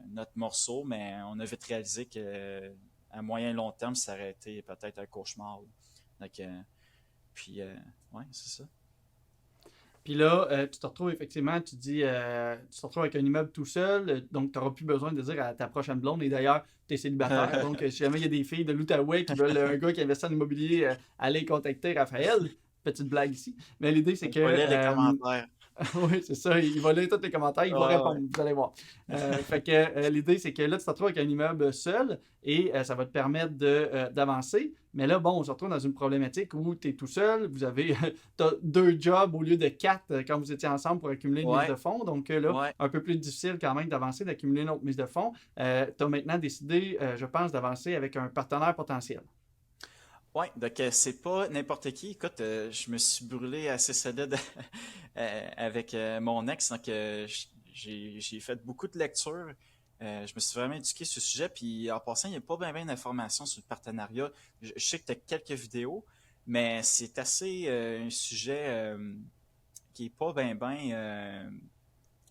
notre morceau, mais on a vite réalisé que à moyen et long terme, ça aurait été peut-être un cauchemar. Là. Donc, puis, ouais, c'est ça. Puis là, tu te retrouves effectivement, tu te retrouves avec un immeuble tout seul, donc tu n'auras plus besoin de dire à ta prochaine blonde, et d'ailleurs, tu es célibataire, donc si jamais il y a des filles de l'Outaouais qui veulent un gars qui investit en immobilier, allez contacter Raphaël. Petite blague ici. Mais l'idée, c'est Il que faut lire les commentaires. oui, c'est ça. Il va lire tous les commentaires, il va Ouais, ouais. répondre, vous allez voir. Fait que l'idée, c'est que là, tu te retrouves avec un immeuble seul et ça va te permettre d'avancer. Mais là, bon, on se retrouve dans une problématique où tu es tout seul, vous avez t'as deux jobs au lieu de quatre quand vous étiez ensemble pour accumuler une mise Ouais, de fonds. Donc là, ouais. un peu plus difficile quand même d'avancer, d'accumuler une autre mise de fonds. Tu as maintenant décidé, je pense, d'avancer avec un partenaire potentiel. Ouais, donc c'est pas n'importe qui. Écoute, je me suis brûlé assez solide avec mon ex, donc j'ai fait beaucoup de lectures. Je me suis vraiment éduqué sur ce sujet, puis en passant, il n'y a pas bien d'informations sur le partenariat. Je sais que tu as quelques vidéos, mais c'est assez un sujet qui est pas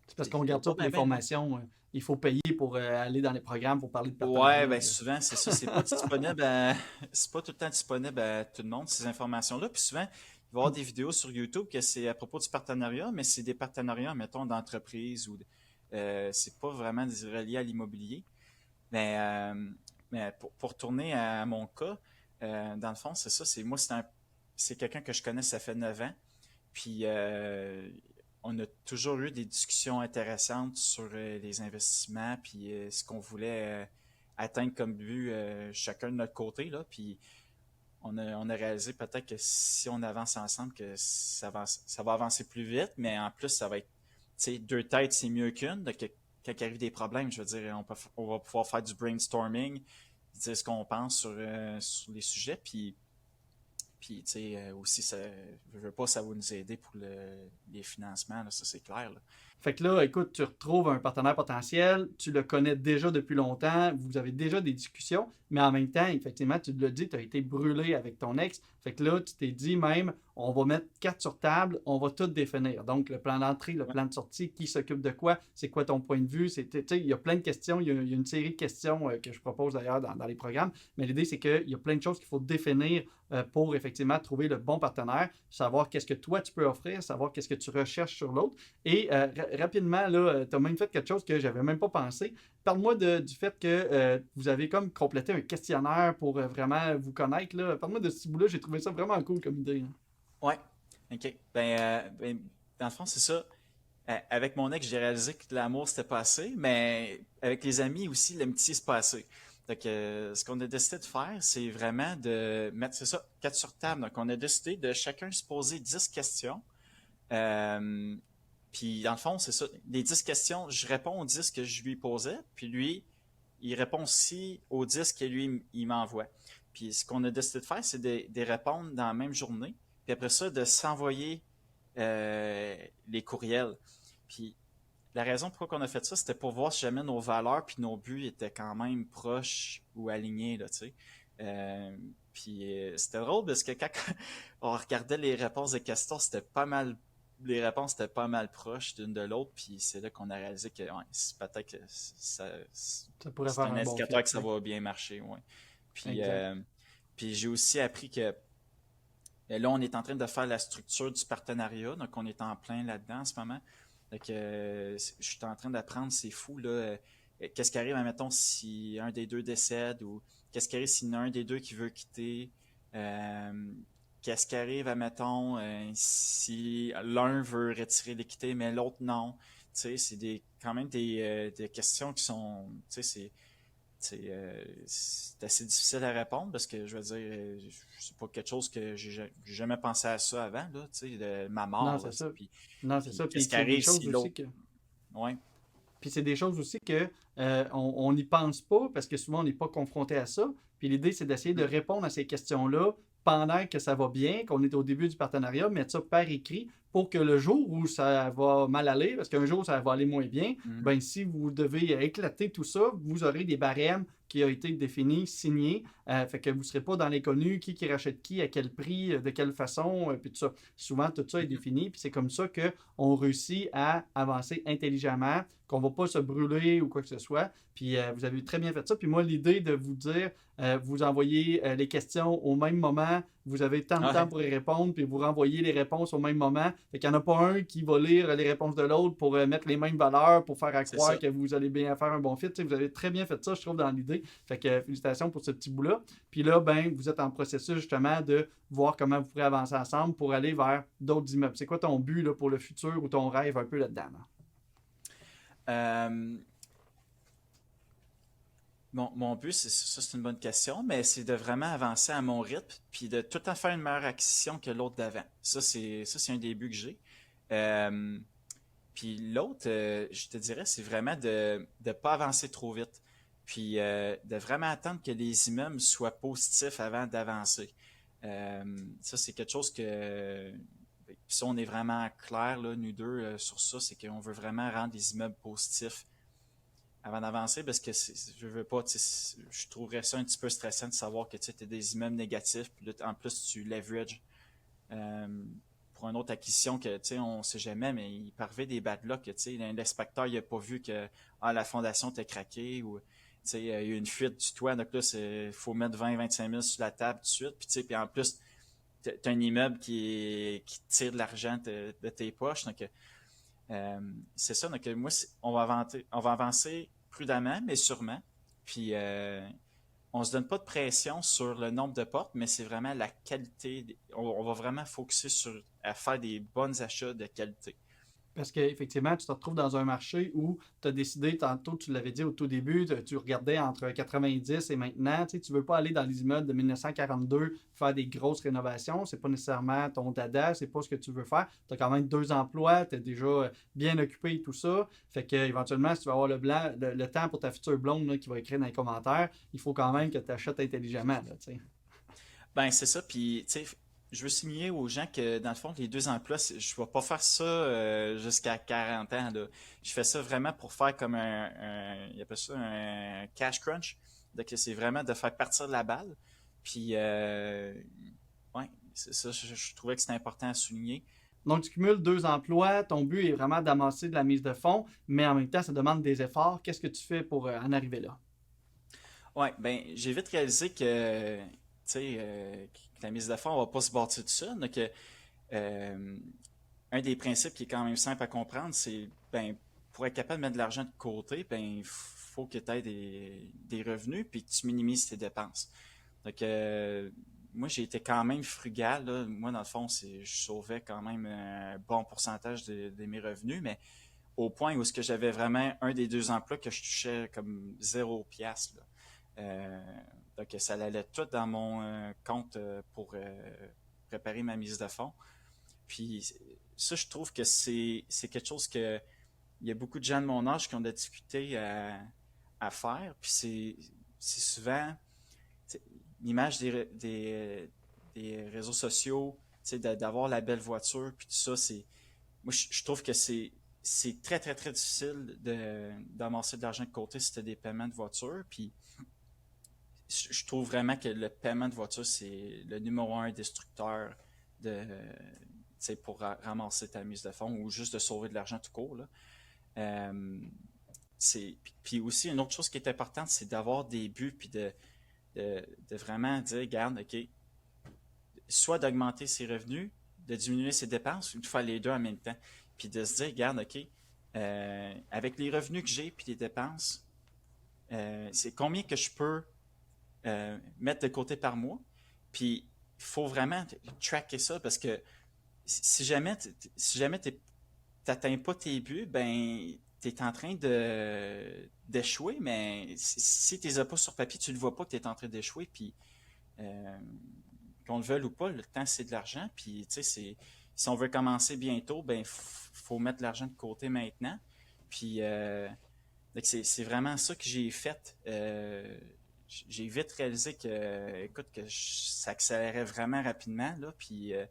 C'est parce qu'on il y a garde ça pas pour les formations. Il faut payer pour aller dans les programmes pour parler de Ouais, partenariat. ben souvent, c'est ça, c'est pas disponible c'est pas tout le temps disponible à tout le monde, ces informations-là. Puis souvent, il va y avoir des vidéos sur YouTube que c'est à propos du partenariat, mais c'est des partenariats, mettons, d'entreprise ou c'est pas vraiment relié à l'immobilier. Mais, mais pour tourner à mon cas, dans le fond, c'est ça, c'est quelqu'un que je connais, ça fait 9 ans. Puis on a toujours eu des discussions intéressantes sur les investissements, puis ce qu'on voulait atteindre comme but chacun de notre côté, là. Puis on a réalisé peut-être que si on avance ensemble, que ça va avancer plus vite, mais en plus, ça va être, tu sais, deux têtes, c'est mieux qu'une. Donc, quand il arrive des problèmes, je veux dire, on va pouvoir faire du brainstorming, dire ce qu'on pense sur les sujets, puis, tu sais, aussi, je veux pas, ça va nous aider pour les financements, là, ça c'est clair, là. Fait que là, écoute, tu retrouves un partenaire potentiel, tu le connais déjà depuis longtemps, vous avez déjà des discussions, mais en même temps, effectivement, tu l'as dit, tu as été brûlé avec ton ex. Fait que là, tu t'es dit même, on va mettre quatre sur table, on va tout définir. Donc, le plan d'entrée, le Ouais, plan de sortie, qui s'occupe de quoi, c'est quoi ton point de vue. Il y a plein de questions, il y a une série de questions que je propose d'ailleurs dans les programmes, mais l'idée, c'est qu'il y a plein de choses qu'il faut définir pour effectivement trouver le bon partenaire, savoir qu'est-ce que toi tu peux offrir, savoir qu'est-ce que tu recherches sur l'autre. Et rapidement, là, tu as même fait quelque chose que j'avais même pas pensé. Parle-moi du fait que vous avez comme complété un questionnaire pour vraiment vous connaître. Là. Parle-moi de ce petit bout-là, j'ai trouvé ça vraiment cool comme idée. Là. ouais, ok. Dans le fond, c'est ça. Avec mon ex, j'ai réalisé que l'amour c'était passé, mais avec les amis aussi, l'amitié c'est passé. Donc, ce qu'on a décidé de faire, c'est vraiment de mettre, c'est ça, quatre sur table. Donc, on a décidé de chacun se poser 10 questions. Euh, Puis dans le fond, c'est ça. Les 10 questions, je réponds aux 10 que je lui posais, puis lui, il répond aussi aux 10 que lui, il m'envoie. Puis ce qu'on a décidé de faire, c'est de répondre dans la même journée, puis après ça, de s'envoyer les courriels. Puis la raison pourquoi on a fait ça, c'était pour voir si jamais nos valeurs puis nos buts étaient quand même proches ou alignés, là, tu sais. Euh, C'était drôle parce que quand on regardait les réponses des questions, c'était pas mal, les réponses étaient pas mal proches d'une de l'autre, puis c'est là qu'on a réalisé que ouais, peut-être que Ça pourrait c'est faire un un bon fit, indicateur que tu ça sais. va bien marcher, ouais. Puis, Exact. puis j'ai aussi appris que là, on est en train de faire la structure du partenariat, donc on est en plein là-dedans en ce moment. Donc, je suis en train d'apprendre, c'est fou, là. Qu'est-ce qui arrive, admettons, si un des deux décède ou qu'est-ce qui arrive s'il y en a un des deux qui veut quitter. Euh, Qu'est-ce qui arrive, admettons, si l'un veut retirer l'équité, mais l'autre non. Tu sais, c'est quand même des questions qui sont, tu sais, c'est assez difficile à répondre parce que je veux dire, c'est pas quelque chose que j'ai jamais pensé à ça avant, là, tu sais, de ma Non, mort, là, c'est tu sais. ça. Non, c'est Puis ça. Puis qu'est-ce qui c'est des arrive si choses aussi l'autre. que. Ouais. Puis c'est des choses aussi que on n'y pense pas parce que souvent on n'est pas confronté à ça. Puis l'idée, c'est d'essayer de Mm, répondre à ces questions-là pendant que ça va bien, qu'on est au début du partenariat, mettre ça par écrit pour que le jour où ça va mal aller, parce qu'un jour ça va aller moins bien, mm, ben si vous devez éclater tout ça, vous aurez des barèmes qui ont été définis, signés, fait que vous ne serez pas dans l'inconnu, qui rachète qui, à quel prix, de quelle façon, puis tout ça. Souvent, tout ça est mhm. défini, puis c'est comme ça qu'on réussit à avancer intelligemment, qu'on ne va pas se brûler ou quoi que ce soit. Puis vous avez très bien fait ça. Puis moi, l'idée de vous dire, vous envoyez les questions au même moment, vous avez tant de temps Ouais, pour y répondre, puis vous renvoyez les réponses au même moment. Fait qu'il n'y en a pas un qui va lire les réponses de l'autre pour mettre les mêmes valeurs, pour faire à c'est croire ça. que vous allez bien faire un bon fit. Tu sais, vous avez très bien fait ça, je trouve, dans l'idée. Fait que félicitations pour ce petit bout-là. Puis là, ben, vous êtes en processus justement de voir comment vous pourrez avancer ensemble pour aller vers d'autres immeubles. C'est quoi ton but là, pour le futur ou ton rêve un peu là-dedans? Là? Euh, mon but, c'est une bonne question, mais c'est de vraiment avancer à mon rythme, puis de tout en faire une meilleure acquisition que l'autre d'avant. Ça, c'est un des buts que j'ai. Euh, Puis l'autre, je te dirais, c'est vraiment de ne pas avancer trop vite. Puis de vraiment attendre que les immeubles soient positifs avant d'avancer. Ça, c'est quelque chose que. Puis ça, on est vraiment clair, là, nous deux, sur ça, c'est qu'on veut vraiment rendre les immeubles positifs avant d'avancer parce que je veux pas, je trouverais ça un petit peu stressant de savoir que tu as des immeubles négatifs, puis là, en plus, tu leverage euh, pour une autre acquisition que, tu sais, on sait jamais, mais il parvait des bad luck, tu sais, l'inspecteur, il a pas vu que la fondation t'a craqué ou, tu sais, il y a eu une fuite du toit, donc là, il faut mettre 20-25 000 sur la table tout de suite, puis tu sais, puis en plus, t'as un immeuble qui tire de l'argent de tes poches, donc c'est ça, donc moi, on va avancer prudemment, mais sûrement, puis on se donne pas de pression sur le nombre de portes, mais c'est vraiment la qualité. On va vraiment focuser sur à faire des bons achats de qualité. Parce qu'effectivement, tu te retrouves dans un marché où tu as décidé, tantôt, tu l'avais dit au tout début, tu regardais entre 90 et maintenant, tu ne veux pas aller dans les immeubles de 1942 faire des grosses rénovations, c'est pas nécessairement ton dada, c'est pas ce que tu veux faire. Tu as quand même deux emplois, tu es déjà bien occupé et tout ça. Fait que éventuellement, si tu vas avoir le temps pour ta future blonde là, qui va écrire dans les commentaires, il faut quand même que tu achètes intelligemment. Là, Ben, c'est ça. Puis, tu sais, je veux signaler aux gens que, dans le fond, les deux emplois, je ne vais pas faire ça jusqu'à 40 ans, là. Je fais ça vraiment pour faire comme il appelle ça un cash crunch. Donc, c'est vraiment de faire partir la balle. Puis, ouais, c'est ça, je trouvais que c'était important à souligner. Donc, tu cumules deux emplois, ton but est vraiment d'amasser de la mise de fonds, mais en même temps, ça demande des efforts. Qu'est-ce que tu fais pour en arriver là? Ouais, ben, j'ai vite réalisé que, tu sais, que la mise de fonds, on va pas se bâtir tout ça. Donc, euh, un des principes qui est quand même simple à comprendre, c'est, ben, pour être capable de mettre de l'argent de côté, ben, il faut que tu aies des revenus puis que tu minimises tes dépenses. Donc, moi, j'ai été quand même frugal, là. Moi, dans le fond, je sauvais quand même un bon pourcentage de mes revenus, mais au point où ce que j'avais vraiment un des deux emplois que je touchais comme 0 piastre, là. Euh, donc, ça allait tout dans mon compte pour préparer ma mise de fonds. Puis, ça, je trouve que c'est quelque chose que il y a beaucoup de gens de mon âge qui ont de la difficulté à faire. Puis c'est souvent tu sais, l'image des réseaux sociaux, tu sais, d'avoir la belle voiture, puis tout ça, moi, je trouve que c'est très, très, très difficile d'amasser de l'argent de côté si tu as des paiements de voiture. Puis je trouve vraiment que le paiement de voiture, c'est le numéro un destructeur tu sais, pour ramasser ta mise de fonds ou juste de sauver de l'argent tout court, là. Euh, puis aussi, une autre chose qui est importante, c'est d'avoir des buts, puis de vraiment dire, regarde, OK, soit d'augmenter ses revenus, de diminuer ses dépenses, ou de faire les deux en même temps. Puis de se dire, regarde, OK, avec les revenus que j'ai, puis les dépenses, c'est combien que je peux mettre de côté par mois. Puis il faut vraiment tracker ça parce que si jamais tu n'atteins pas tes buts, ben tu es en train d'échouer, mais si tu les as pas sur papier, tu ne le vois pas que tu es en train d'échouer. Puis euh, qu'on le veuille ou pas, le temps c'est de l'argent. Puis tu sais, si on veut commencer bientôt, ben faut mettre l'argent de côté maintenant. Puis c'est vraiment ça que j'ai fait. J'ai vite réalisé que, écoute, ça accélérait vraiment rapidement, là, puis euh,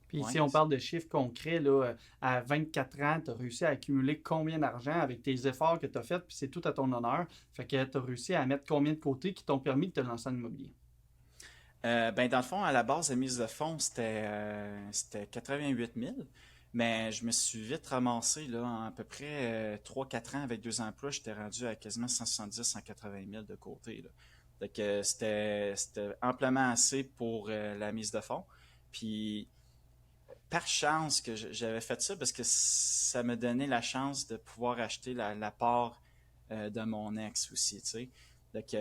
Puis ouais. si on parle de chiffres concrets, là, à 24 ans, tu as réussi à accumuler combien d'argent avec tes efforts que tu as faits, puis c'est tout à ton honneur. Fait que tu as réussi à mettre combien de côté qui t'ont permis de te lancer en immobilier? Ben, dans le fond, à la base, la mise de fonds, c'était 88 000, mais je me suis vite ramassé, là, en à peu près 3-4 ans avec deux emplois, j'étais rendu à quasiment 170-180 000 de côté, là. Donc, c'était amplement assez pour la mise de fonds. Puis, par chance que j'avais fait ça parce que ça me donnait la chance de pouvoir acheter la part de mon ex aussi, tu sais. Donc,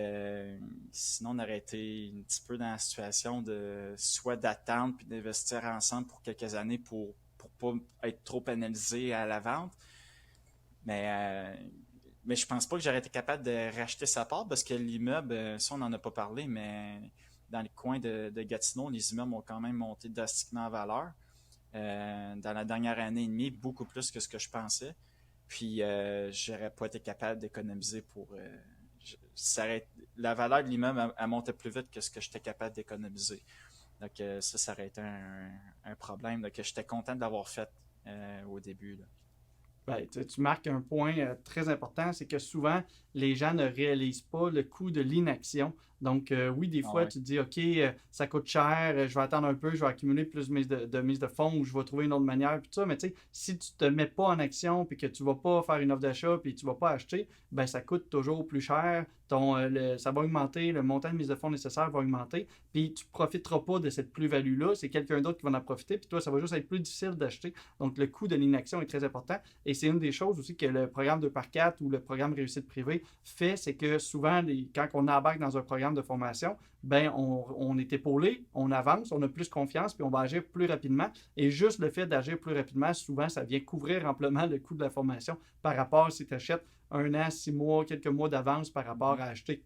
sinon, on aurait été un petit peu dans la situation de soit d'attendre puis d'investir ensemble pour quelques années pour pas être trop pénalisé à la vente. Mais, mais je pense pas que j'aurais été capable de racheter sa part parce que l'immeuble, ça, on n'en a pas parlé, mais dans le coin de Gatineau, les immeubles ont quand même monté drastiquement en valeur dans la dernière année et demie, beaucoup plus que ce que je pensais. Puis, j'aurais pas été capable d'économiser pour. La valeur de l'immeuble, elle montait plus vite que ce que j'étais capable d'économiser. Donc, ça aurait été un problème. Donc, j'étais content de l'avoir fait au début, là. Ben, tu marques un point très important, c'est que souvent, les gens ne réalisent pas le coût de l'inaction. Donc, oui, des Ah fois, ouais. tu te dis, OK, ça coûte cher, je vais attendre un peu, je vais accumuler plus de mise de fonds ou je vais trouver une autre manière, puis tout ça. Mais tu sais, si tu ne te mets pas en action, puis que tu ne vas pas faire une offre d'achat, puis tu ne vas pas acheter, ben ça coûte toujours plus cher. Ça va augmenter, le montant de mise de fonds nécessaire va augmenter, puis tu ne profiteras pas de cette plus-value-là. C'est quelqu'un d'autre qui va en profiter, puis toi, ça va juste être plus difficile d'acheter. Donc, le coût de l'inaction est très important. Et c'est une des choses aussi que le programme 2x4 ou le programme réussite privée fait, c'est que souvent, quand on embarque dans un programme de formation, ben on est épaulé, on avance, on a plus confiance, puis on va agir plus rapidement. Et juste le fait d'agir plus rapidement, souvent, ça vient couvrir amplement le coût de la formation par rapport à si tu achètes un an, 6 mois, quelques mois d'avance par rapport Mhm. à acheter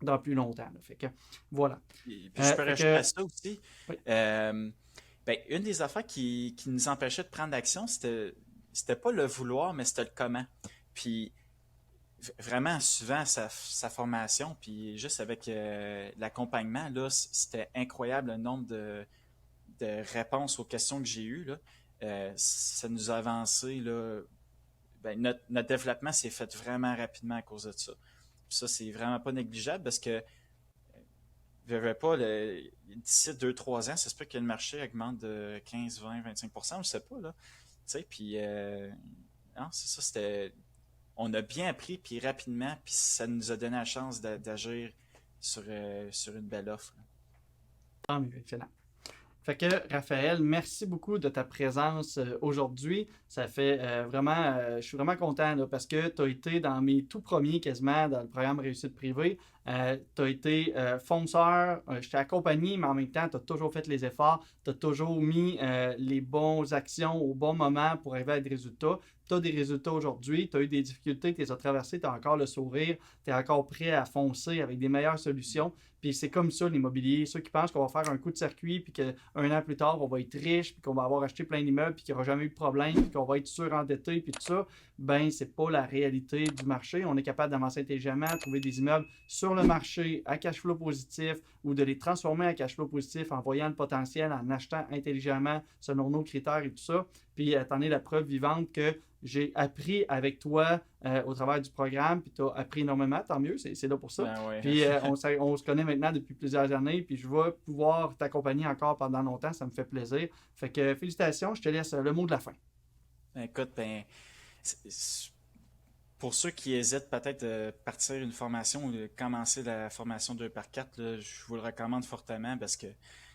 dans plus longtemps, là. Fait que, voilà. Puis je peux Fait rajouter à que, ça aussi. oui. Ben, une des affaires qui nous empêchait de prendre action, c'était pas le vouloir, mais c'était le comment. Puis vraiment, souvent, sa formation, puis juste avec l'accompagnement, là, c'était incroyable le nombre de réponses aux questions que j'ai eues, là. Ça nous a avancé, là. Ben, notre développement s'est fait vraiment rapidement à cause de ça. Puis ça, c'est vraiment pas négligeable parce que je ne pas, d'ici 2-3 ans, ça se peut que le marché augmente de 15, 20, 25%, je ne sais pas, là. Tu sais, puis, non, c'est ça, on a bien appris, puis rapidement, puis ça nous a donné la chance d'agir sur une belle offre, là. Tant mieux, excellent. Fait que, Raphaël, merci beaucoup de ta présence aujourd'hui. Ça fait je suis vraiment content là, parce que tu as été dans mes tout premiers quasiment dans le programme Réussite Privée. Tu as été fonceur, je t'ai accompagné, mais en même temps, tu as toujours fait les efforts, tu as toujours mis les bonnes actions au bon moment pour arriver à des résultats. Tu as des résultats aujourd'hui, tu as eu des difficultés, tu les as traversées, tu as encore le sourire, tu es encore prêt à foncer avec des meilleures solutions. Puis c'est comme ça l'immobilier. Ceux qui pensent qu'on va faire un coup de circuit, puis qu'un an plus tard, on va être riche, puis qu'on va avoir acheté plein d'immeubles, puis qu'il n'y aura jamais eu de problème, puis qu'on va être surendetté, puis tout ça, ben c'est pas la réalité du marché. On est capable d'avancer intelligemment, trouver des immeubles sur le marché à cash flow positif ou de les transformer en cash flow positif en voyant le potentiel, en achetant intelligemment selon nos critères et tout ça. Puis t'en es la preuve vivante que j'ai appris avec toi au travers du programme, puis tu as appris énormément, tant mieux, c'est là pour ça. Ben ouais. Puis on se connaît maintenant depuis plusieurs années, puis je vais pouvoir t'accompagner encore pendant longtemps, ça me fait plaisir. Fait que félicitations, je te laisse le mot de la fin. Écoute, ben, pour ceux qui hésitent peut-être de partir une formation ou de commencer la formation 2x4, là, je vous le recommande fortement parce que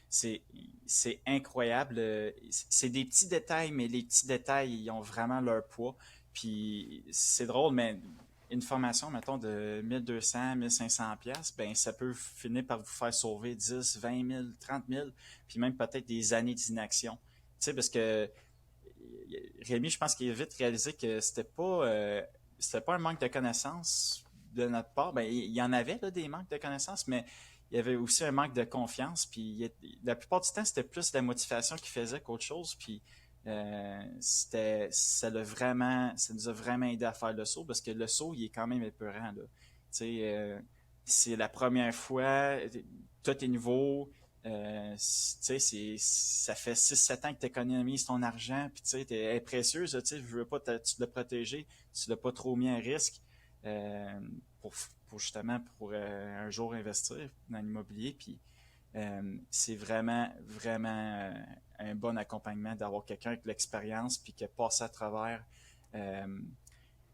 c'est c'est incroyable. C'est des petits détails, mais les petits détails, ils ont vraiment leur poids. Puis c'est drôle, mais une formation, mettons, de 1200, 1500 pièces, ben ça peut finir par vous faire sauver 10, 20 000, 30 000, puis même peut-être des années d'inaction. Tu sais, parce que Rémi, je pense qu'il a vite réalisé que c'était pas un manque de connaissances de notre part. Ben, il y en avait là, des manques de connaissances, mais il y avait aussi un manque de confiance. Puis la plupart du temps, c'était plus la motivation qui faisait qu'autre chose. Puis ça nous a vraiment aidé à faire le saut parce que le saut, il est quand même épeurant, là. Tu sais, c'est la première fois, tout est nouveau. Tu sais, ça fait 6 7 ans que tu économises ton argent, puis tu sais, elle est précieuse, tu sais, je veux pas tu l'as protégé, tu l'as pas trop mis à risque euh, pour, pour justement pour un jour investir dans l'immobilier, puis c'est un bon accompagnement d'avoir quelqu'un avec l'expérience, puis qui a passé à travers euh,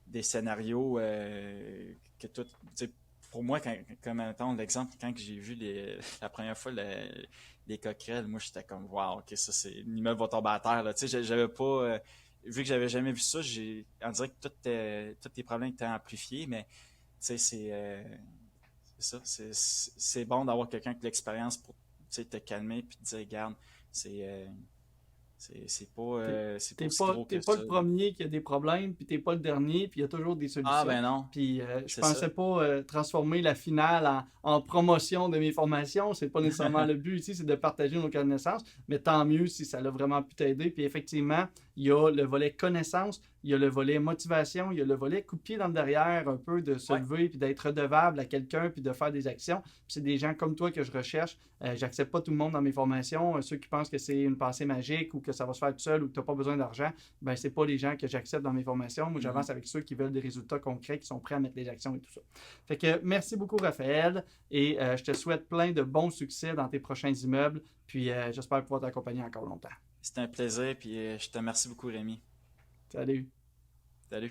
des scénarios que tout, tu sais, pour moi, comme mettons l'exemple, quand j'ai vu la première fois les coquerelles, moi j'étais comme wow, ok, ça c'est l'immeuble va tomber à terre là. Tu sais, j'avais pas vu que j'avais jamais vu ça, on dirait que tous tes problèmes étaient amplifiés, mais tu sais, c'est ça, c'est bon d'avoir quelqu'un avec l'expérience pour tu sais, te calmer puis te dire, regarde, c'est euh, T'es c'est pas aussi gros t'es que pas ça. le premier qui a des problèmes, puis t'es pas le dernier, puis il y a toujours des Ah solutions. ben non, Puis je c'est ça. pensais pas transformer la finale en promotion de mes formations. C'est pas nécessairement le but ici, c'est de partager nos connaissances. Mais tant mieux si ça l'a vraiment pu t'aider. Puis effectivement, il y a le volet connaissance, il y a le volet motivation, il y a le volet coup de pied dans le derrière, un peu de se Ouais. lever, puis d'être redevable à quelqu'un, puis de faire des actions. Puis c'est des gens comme toi que je recherche. J'accepte pas tout le monde dans mes formations. Ceux qui pensent que c'est une pensée magique ou que ça va se faire tout seul ou que tu n'as pas besoin d'argent, ben c'est pas les gens que j'accepte dans mes formations. Moi, Mhm. j'avance avec ceux qui veulent des résultats concrets, qui sont prêts à mettre les actions et tout ça. Fait que merci beaucoup, Raphaël, et je te souhaite plein de bons succès dans tes prochains immeubles. Puis j'espère pouvoir t'accompagner encore longtemps. C'était un plaisir, puis je te remercie beaucoup, Rémi. Salut!